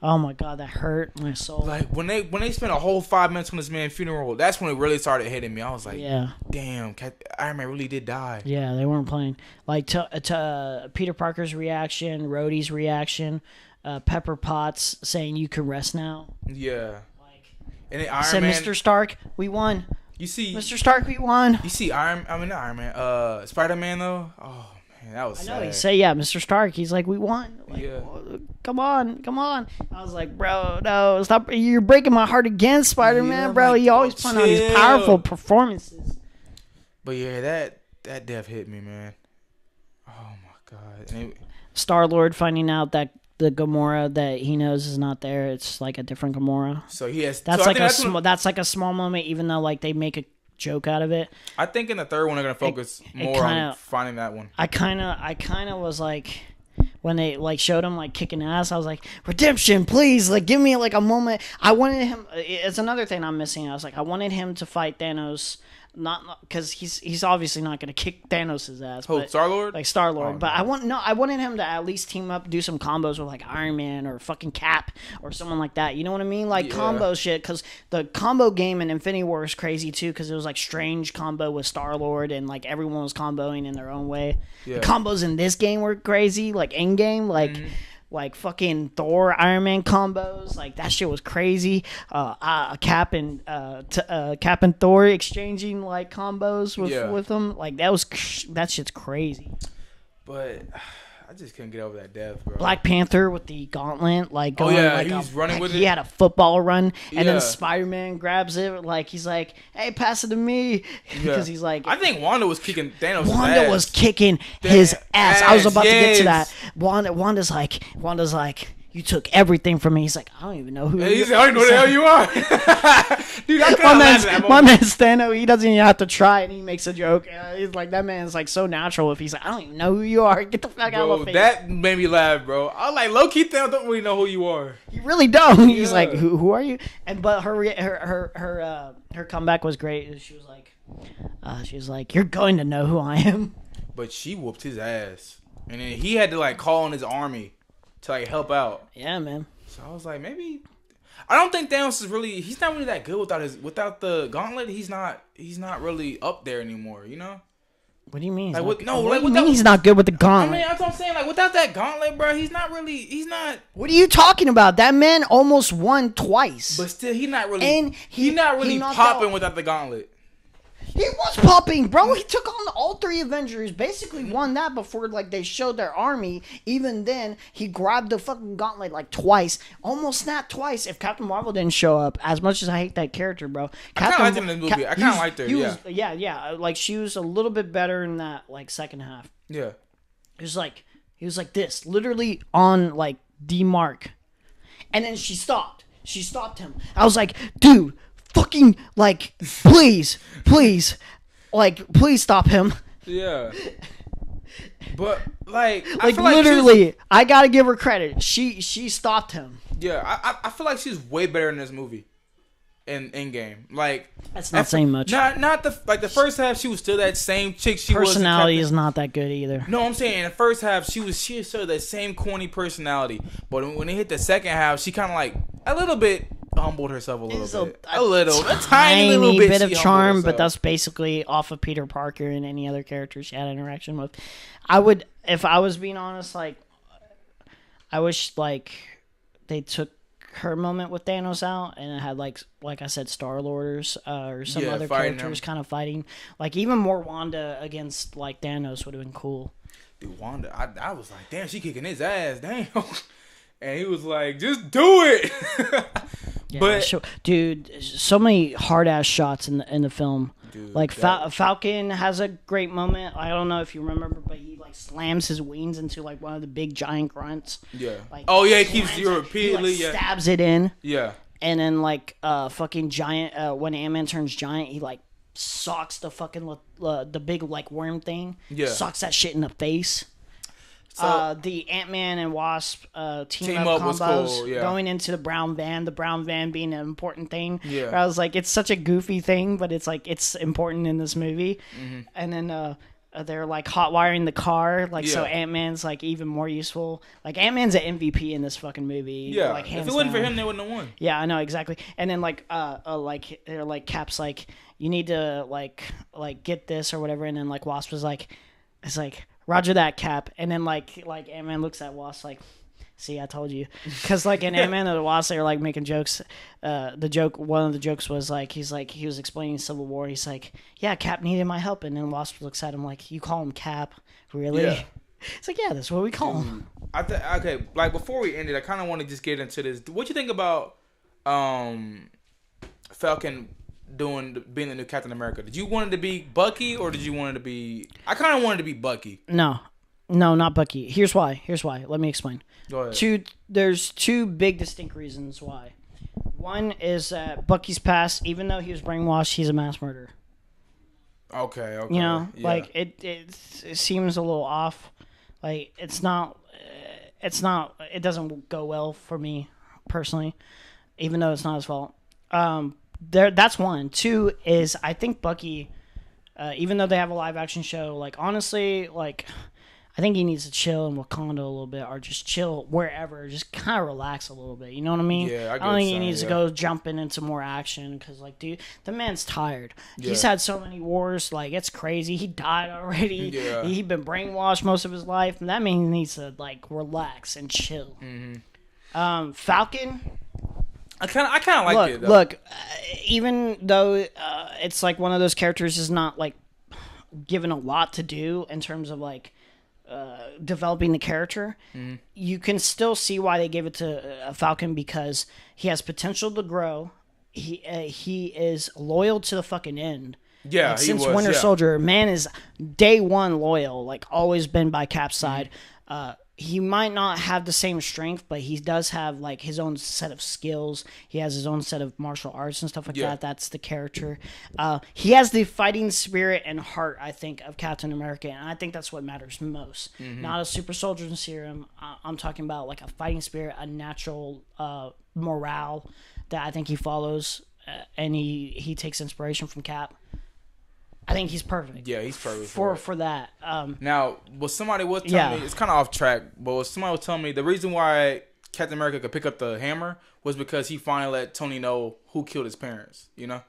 [SPEAKER 2] Oh my God, that hurt my soul.
[SPEAKER 1] When they spent a whole 5 minutes on this man's funeral, that's when it really started hitting me. I was like,
[SPEAKER 2] yeah,
[SPEAKER 1] damn, Iron Man really did die.
[SPEAKER 2] Yeah, they weren't playing. To Peter Parker's reaction, Rhodey's reaction, Pepper Potts saying, "You can rest now."
[SPEAKER 1] Yeah. And then
[SPEAKER 2] Iron Man, Mr. Stark, we won.
[SPEAKER 1] You see,
[SPEAKER 2] Mr. Stark, we won.
[SPEAKER 1] You see not Iron Man. Spider-Man though. Oh man, that was. I know.
[SPEAKER 2] He say, yeah, Mr. Stark. He's like, we won. Yeah. Come on. I was like, bro, no, stop. You're breaking my heart again, Spider-Man, bro. He always put on these powerful performances.
[SPEAKER 1] But yeah, that death hit me, man. Oh my God.
[SPEAKER 2] Star-Lord finding out that the Gamora that he knows is not there. It's a different Gamora.
[SPEAKER 1] So he has.
[SPEAKER 2] That's a small moment, even though they make a joke out of it.
[SPEAKER 1] I think in the third one they're gonna focus more on finding that one.
[SPEAKER 2] I kind of was like, when they like showed him like kicking ass. I was like, redemption, please, like give me like a moment. I wanted him. It's another thing I'm missing. I was like, I wanted him to fight Thanos. Not because he's obviously not going to kick Thanos' ass.
[SPEAKER 1] Oh, Star-Lord?
[SPEAKER 2] Like Star-Lord.
[SPEAKER 1] Oh,
[SPEAKER 2] but I wanted him to at least team up, do some combos with like Iron Man or fucking Cap or someone like that. You know what I mean? Like combo shit. Because the combo game in Infinity War is crazy too. Because it was like strange combo with Star-Lord and like everyone was comboing in their own way. Yeah. The combos in this game were crazy. Like Endgame, like. Mm-hmm. Like fucking Thor, Iron Man combos, like that shit was crazy. Cap and Thor exchanging like combos with them, like that shit's crazy.
[SPEAKER 1] But I just couldn't get over that death, bro.
[SPEAKER 2] Black Panther with the gauntlet, like
[SPEAKER 1] going, like he's running with it.
[SPEAKER 2] He had a football run, and then Spider-Man grabs it, like he's like, "Hey, pass it to me," because he's like,
[SPEAKER 1] I think Wanda was kicking Thanos' ass.
[SPEAKER 2] Wanda was kicking his ass. I was about to get to that. Wanda's like, you took everything from me. He's like, I don't even know who you are.
[SPEAKER 1] I don't know who the hell you are. Dude, I
[SPEAKER 2] my man's Thanos, he doesn't even have to try, and he makes a joke. He's like, that man's like so natural. If he's like, I don't even know who you are. Get the fuck out of my face.
[SPEAKER 1] That made me laugh, bro. I was like, low-key Thanos don't really know who you are.
[SPEAKER 2] You really don't. He's like, who are you? But her comeback was great. She was like, you're going to know who I am.
[SPEAKER 1] But she whooped his ass, and then he had to like call on his army to like help out.
[SPEAKER 2] Yeah, man.
[SPEAKER 1] So I was like, maybe I don't think Thanos is really. He's not really that good without the gauntlet. He's not really up there anymore. You know.
[SPEAKER 2] What do you mean?
[SPEAKER 1] Like,
[SPEAKER 2] what do you mean he's not good with the gauntlet?
[SPEAKER 1] I mean, that's what I'm saying. Like without that gauntlet, bro, he's not.
[SPEAKER 2] What are you talking about? That man almost won twice.
[SPEAKER 1] But still, he's not really. And he's not really popping without the gauntlet.
[SPEAKER 2] He was popping, bro. He took on all three Avengers, basically won that before like they showed their army. Even then, he grabbed the fucking gauntlet like twice, almost snapped twice. If Captain Marvel didn't show up, as much as I hate that character, bro.
[SPEAKER 1] I kind of liked him in the movie. I kind of liked her.
[SPEAKER 2] Yeah. Like she was a little bit better in that like second half.
[SPEAKER 1] Yeah.
[SPEAKER 2] He was like this, literally on like D mark, and then she stopped. She stopped him. I was like, dude. Fucking like, please, like, please stop him.
[SPEAKER 1] Yeah, but like
[SPEAKER 2] literally, I gotta give her credit. She stopped him.
[SPEAKER 1] Yeah, I feel like she's way better in this movie, in Endgame. Like
[SPEAKER 2] that's not saying much.
[SPEAKER 1] Not the the first half. She was still that same chick.
[SPEAKER 2] Personality is not that good either.
[SPEAKER 1] No, I'm saying in the first half she showed that same corny personality, but when they hit the second half, she kind of like a little bit. Humbled herself a tiny little bit
[SPEAKER 2] of charm, but that's basically off of Peter Parker and any other character she had interaction with. If I was being honest, like I wish like they took her moment with Thanos out and it had like I said, Star-Lord or some other characters kind of fighting. Like even more Wanda against like Thanos would have been cool.
[SPEAKER 1] Dude, Wanda, I was like, damn, she kicking his ass, damn. And he was like, just do it.
[SPEAKER 2] Yeah, but dude, so many hard ass shots in the film. Dude, like Falcon has a great moment. I don't know if you remember, but he like slams his wings into like one of the big giant grunts.
[SPEAKER 1] Yeah.
[SPEAKER 2] Like,
[SPEAKER 1] he keeps repeatedly.
[SPEAKER 2] He stabs it in.
[SPEAKER 1] Yeah.
[SPEAKER 2] And then like fucking giant when Ant-Man turns giant, he like socks the fucking the big like worm thing.
[SPEAKER 1] Yeah.
[SPEAKER 2] Socks that shit in the face. So, the Ant-Man and Wasp team up combos
[SPEAKER 1] cool, yeah.
[SPEAKER 2] Going into the brown van being an important thing.
[SPEAKER 1] Yeah.
[SPEAKER 2] I was like, it's such a goofy thing, but it's like it's important in this movie. Mm-hmm. And then they're like hot wiring the car, like so Ant-Man's like even more useful. Like Ant-Man's an MVP in this fucking movie.
[SPEAKER 1] Yeah,
[SPEAKER 2] like,
[SPEAKER 1] if it wasn't for him, they wouldn't have won.
[SPEAKER 2] Yeah, I know exactly. And then like they're like Cap's like you need to like get this or whatever, and then like Wasp was like, it's like. Roger that, Cap. And then like Ant-Man looks at Wasp like, see, I told you. Because like in Ant-Man and the Wasp, they were like making jokes. One of the jokes was like, he was explaining Civil War. He's like, yeah, Cap needed my help. And then Wasp looks at him like, you call him Cap? Really? Yeah. It's like, yeah, that's what we call him.
[SPEAKER 1] Okay, like before we end it, I kind of want to just get into this. What you think about Falcon being the new Captain America? Did you want it to be Bucky or did you want it to be? I kind of wanted to be Bucky.
[SPEAKER 2] No, not Bucky. Here's why. Let me explain.
[SPEAKER 1] Go ahead.
[SPEAKER 2] There's two big distinct reasons why. One is that Bucky's past, even though he was brainwashed, he's a mass murderer.
[SPEAKER 1] Okay.
[SPEAKER 2] You know, like it seems a little off. Like it's not it doesn't go well for me personally, even though it's not his fault. That's one. Two is I think Bucky, even though they have a live action show, like honestly, like I think he needs to chill in Wakanda a little bit, or just chill wherever, just kind of relax a little bit. You know what I mean?
[SPEAKER 1] Yeah,
[SPEAKER 2] I don't think he needs to go jumping into more action because, like, dude, the man's tired. Yeah. He's had so many wars, like it's crazy. He died already. Yeah. He's been brainwashed most of his life, and that means he needs to like relax and chill. Mm-hmm. Falcon.
[SPEAKER 1] I kind of like it. Though.
[SPEAKER 2] Look, even though it's like one of those characters is not like given a lot to do in terms of like developing the character, you can still see why they gave it to Falcon because he has potential to grow. He is loyal to the fucking end.
[SPEAKER 1] Yeah,
[SPEAKER 2] like, since Winter Soldier, man is day one loyal. Like always been by Cap's side. He might not have the same strength, but he does have like his own set of skills. He has his own set of martial arts and stuff like that. That's the character. He has the fighting spirit and heart, I think, of Captain America, and I think that's what matters most. Not a super soldier serum. I'm talking about like a fighting spirit, a natural morale that I think he follows, and he takes inspiration from Cap. I think he's perfect.
[SPEAKER 1] Yeah, he's perfect
[SPEAKER 2] for that.
[SPEAKER 1] Now, somebody was telling me, it's kind of off track, but somebody was telling me the reason why Captain America could pick up the hammer was because he finally let Tony know who killed his parents. You know,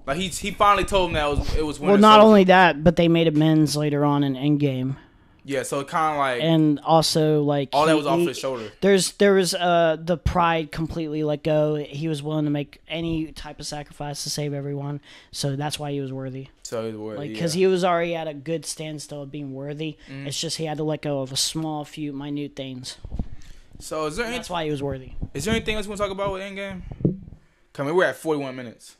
[SPEAKER 1] like he finally told him that it was.
[SPEAKER 2] Well, not only that, but they made amends later on in Endgame.
[SPEAKER 1] Yeah, so it kind of like,
[SPEAKER 2] and also like
[SPEAKER 1] all that was off his shoulder.
[SPEAKER 2] There was the pride completely let go. He was willing to make any type of sacrifice to save everyone. So that's why he was worthy.
[SPEAKER 1] So he was worthy,
[SPEAKER 2] because he was already at a good standstill of being worthy. It's just he had to let go of a few minute things.
[SPEAKER 1] So is there?
[SPEAKER 2] That's why he was worthy.
[SPEAKER 1] Is there anything else you want to talk about with Endgame? Come, we're at 41 minutes.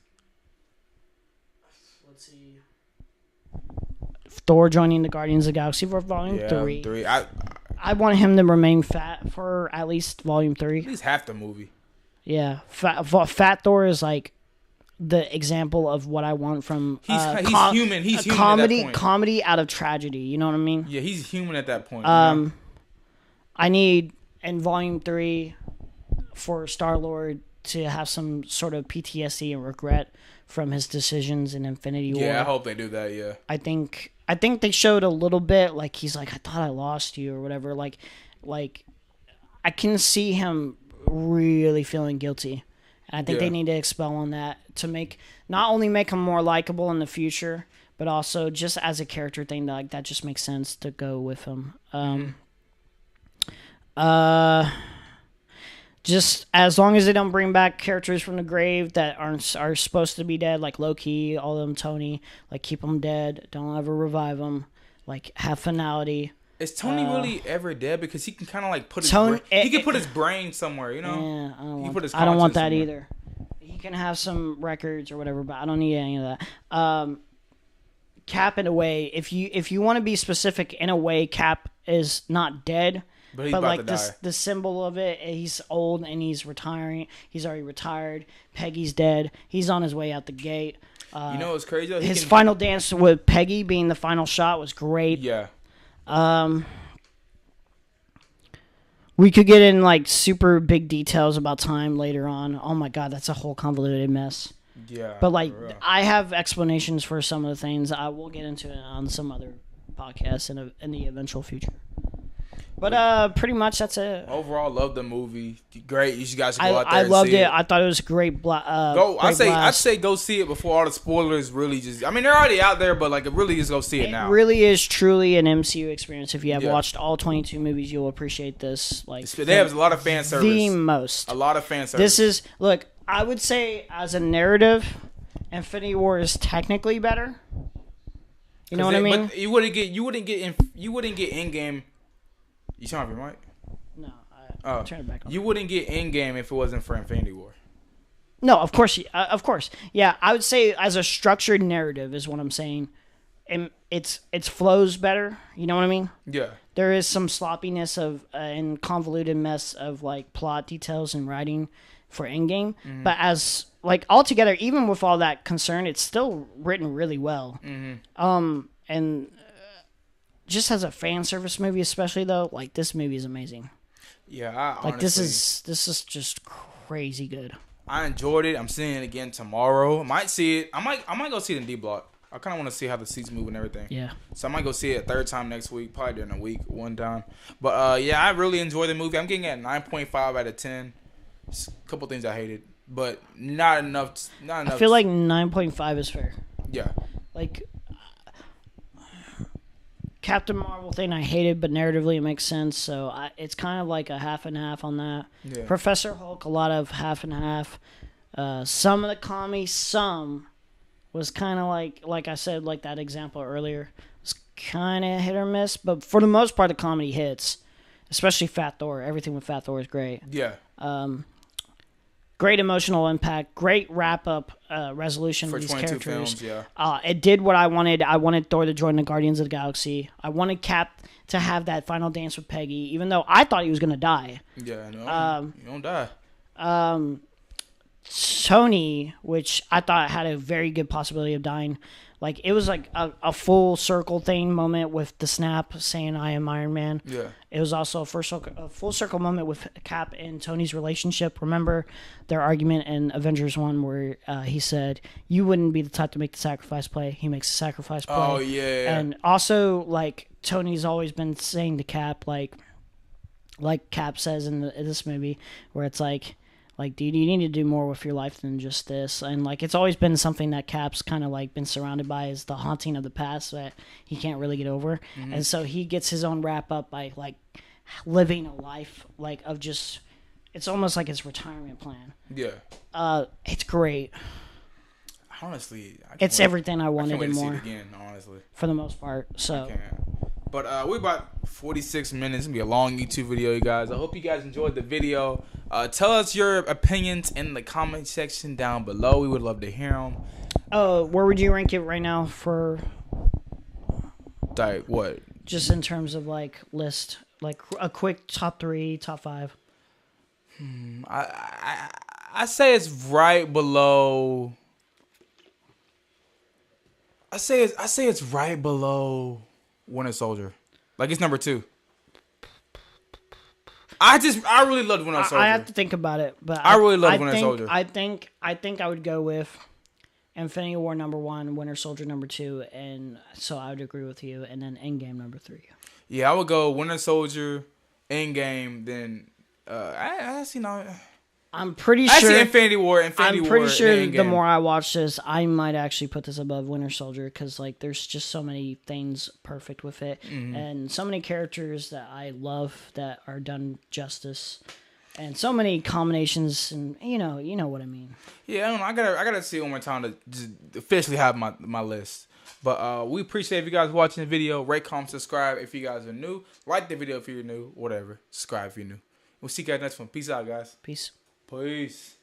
[SPEAKER 2] Let's see. Thor joining the Guardians of the Galaxy for Volume 3. I want him to remain fat for at least Volume 3.
[SPEAKER 1] At least half the movie.
[SPEAKER 2] Yeah. Fat Thor is like the example of what I want from
[SPEAKER 1] he's human. He's human
[SPEAKER 2] comedy,
[SPEAKER 1] at that point.
[SPEAKER 2] Comedy out of tragedy. You know what I mean?
[SPEAKER 1] Yeah, he's human at that point.
[SPEAKER 2] I need in Volume 3 for Star-Lord to have some sort of PTSD and regret from his decisions in Infinity War.
[SPEAKER 1] Yeah, I hope they do that. Yeah,
[SPEAKER 2] I think they showed a little bit. Like he's like, I thought I lost you or whatever. Like I can see him really feeling guilty. And I think they need to expel on that to not only make him more likable in the future, but also just as a character thing that just makes sense to go with him. Just as long as they don't bring back characters from the grave that are supposed to be dead, like Loki, all of them, Tony, like keep them dead. Don't ever revive them. Like have finality.
[SPEAKER 1] Is Tony really ever dead? Because he can kind of like put his he can put his brain somewhere, you know.
[SPEAKER 2] Yeah, I don't want that either. He can have some records or whatever, but I don't need any of that. Cap, in a way, if you want to be specific, in a way, Cap is not dead.
[SPEAKER 1] But he's about to die.
[SPEAKER 2] The symbol of it, he's old and he's retiring. He's already retired. Peggy's dead. He's on his way out the gate.
[SPEAKER 1] You know what's crazy? Though?
[SPEAKER 2] His final dance with Peggy being the final shot was great.
[SPEAKER 1] Yeah.
[SPEAKER 2] We could get in like super big details about time later on. Oh my god, that's a whole convoluted mess.
[SPEAKER 1] Yeah.
[SPEAKER 2] But like, I have explanations for some of the things. I will get into it on some other podcasts in the eventual future. But pretty much that's it.
[SPEAKER 1] Overall, love the movie. Great, you guys should go out there.
[SPEAKER 2] I loved it.
[SPEAKER 1] It.
[SPEAKER 2] I thought it was a great.
[SPEAKER 1] I'd say go see it before all the spoilers really just. I mean, they're already out there, but like it really is go see it now.
[SPEAKER 2] It really is truly an MCU experience. If you have watched all 22 movies, you'll appreciate this. Like
[SPEAKER 1] they have a lot of fan service.
[SPEAKER 2] The most.
[SPEAKER 1] A lot of fan service.
[SPEAKER 2] This is I would say as a narrative, Infinity War is technically better. You know what I mean?
[SPEAKER 1] But you wouldn't get Endgame. You turn off your mic?
[SPEAKER 2] No, turn it back on.
[SPEAKER 1] You wouldn't get Endgame if it wasn't for Infinity War.
[SPEAKER 2] No, of course, yeah. I would say as a structured narrative is what I'm saying. And it flows better. You know what I mean?
[SPEAKER 1] Yeah.
[SPEAKER 2] There is some sloppiness of and convoluted mess of like plot details and writing for Endgame, but as like altogether, even with all that concern, it's still written really well. And just as a fan service movie, especially though, like this movie is amazing.
[SPEAKER 1] Yeah,
[SPEAKER 2] like honestly, this is just crazy good.
[SPEAKER 1] I enjoyed it. I'm seeing it again tomorrow. I might see it. I might go see it in D Block. I kind of want to see how the seats move and everything.
[SPEAKER 2] Yeah.
[SPEAKER 1] So I might go see it a third time next week, probably during the week one time. But yeah, I really enjoyed the movie. I'm getting it 9.5 out of 10. Just a couple things I hated, but not enough. Not enough.
[SPEAKER 2] I feel like 9.5 is fair.
[SPEAKER 1] Yeah.
[SPEAKER 2] Like Captain Marvel thing I hated, but narratively it makes sense. So it's kind of like a half and half on that.
[SPEAKER 1] Yeah.
[SPEAKER 2] Professor Hulk, a lot of half and half. Some of the comedy, was kind of like I said, like that example earlier, was kind of hit or miss. But for the most part, the comedy hits, especially Fat Thor. Everything with Fat Thor is great.
[SPEAKER 1] Yeah.
[SPEAKER 2] Great emotional impact. Great wrap-up resolution
[SPEAKER 1] for
[SPEAKER 2] of these
[SPEAKER 1] 22
[SPEAKER 2] characters.
[SPEAKER 1] films, yeah.
[SPEAKER 2] It did what I wanted. I wanted Thor to join the Guardians of the Galaxy. I wanted Cap to have that final dance with Peggy, even though I thought he was going to die.
[SPEAKER 1] Yeah, no, you don't die.
[SPEAKER 2] Tony, which I thought had a very good possibility of dying. Like, it was like a full circle thing moment with the snap saying, I am Iron Man.
[SPEAKER 1] Yeah.
[SPEAKER 2] It was also a full circle moment with Cap and Tony's relationship. Remember their argument in Avengers 1 where he said, you wouldn't be the type to make the sacrifice play. He makes the sacrifice play.
[SPEAKER 1] Oh, yeah.
[SPEAKER 2] And also, like, Tony's always been saying to Cap, like Cap says in this movie, where it's like, dude, you need to do more with your life than just this. And, like, it's always been something that Cap's kind of, like, been surrounded by is the haunting of the past that he can't really get over. Mm-hmm. And so he gets his own wrap-up by, like, living a life, like, of just... It's almost like his retirement plan.
[SPEAKER 1] Yeah.
[SPEAKER 2] It's great.
[SPEAKER 1] Honestly...
[SPEAKER 2] It's everything I wanted and more.
[SPEAKER 1] I can't wait to see it again, honestly.
[SPEAKER 2] For the most part, so...
[SPEAKER 1] But we're about 46 minutes. It's going to be a long YouTube video, you guys. I hope you guys enjoyed the video. Tell us your opinions in the comment section down below. We would love to hear them.
[SPEAKER 2] Where would you rank it right now for...
[SPEAKER 1] Like, what?
[SPEAKER 2] Just in terms of, like, list. Like, a quick top 3, top 5.
[SPEAKER 1] I say it's right below... I say it's right below... Winter Soldier. Like, it's number 2. I really loved Winter Soldier.
[SPEAKER 2] I have to think about it, but
[SPEAKER 1] I really loved Winter Soldier.
[SPEAKER 2] I think I would go with Infinity War number 1, Winter Soldier number 2, and so I would agree with you, and then Endgame number 3.
[SPEAKER 1] Yeah, I would go Winter Soldier, Endgame, then
[SPEAKER 2] I'm pretty sure
[SPEAKER 1] Infinity War.
[SPEAKER 2] I'm pretty sure the more I watch this, I might actually put this above Winter Soldier because, like, there's just so many things perfect with it, and so many characters that I love that are done justice, and so many combinations, and you know what I mean.
[SPEAKER 1] Yeah, I gotta see it one more time to just officially have my list. But we appreciate if you guys watching the video. Rate, comment, subscribe if you guys are new. Like the video if you're new. Whatever. Subscribe if you're new. We'll see you guys next one. Peace out, guys.
[SPEAKER 2] Peace.
[SPEAKER 1] Peace.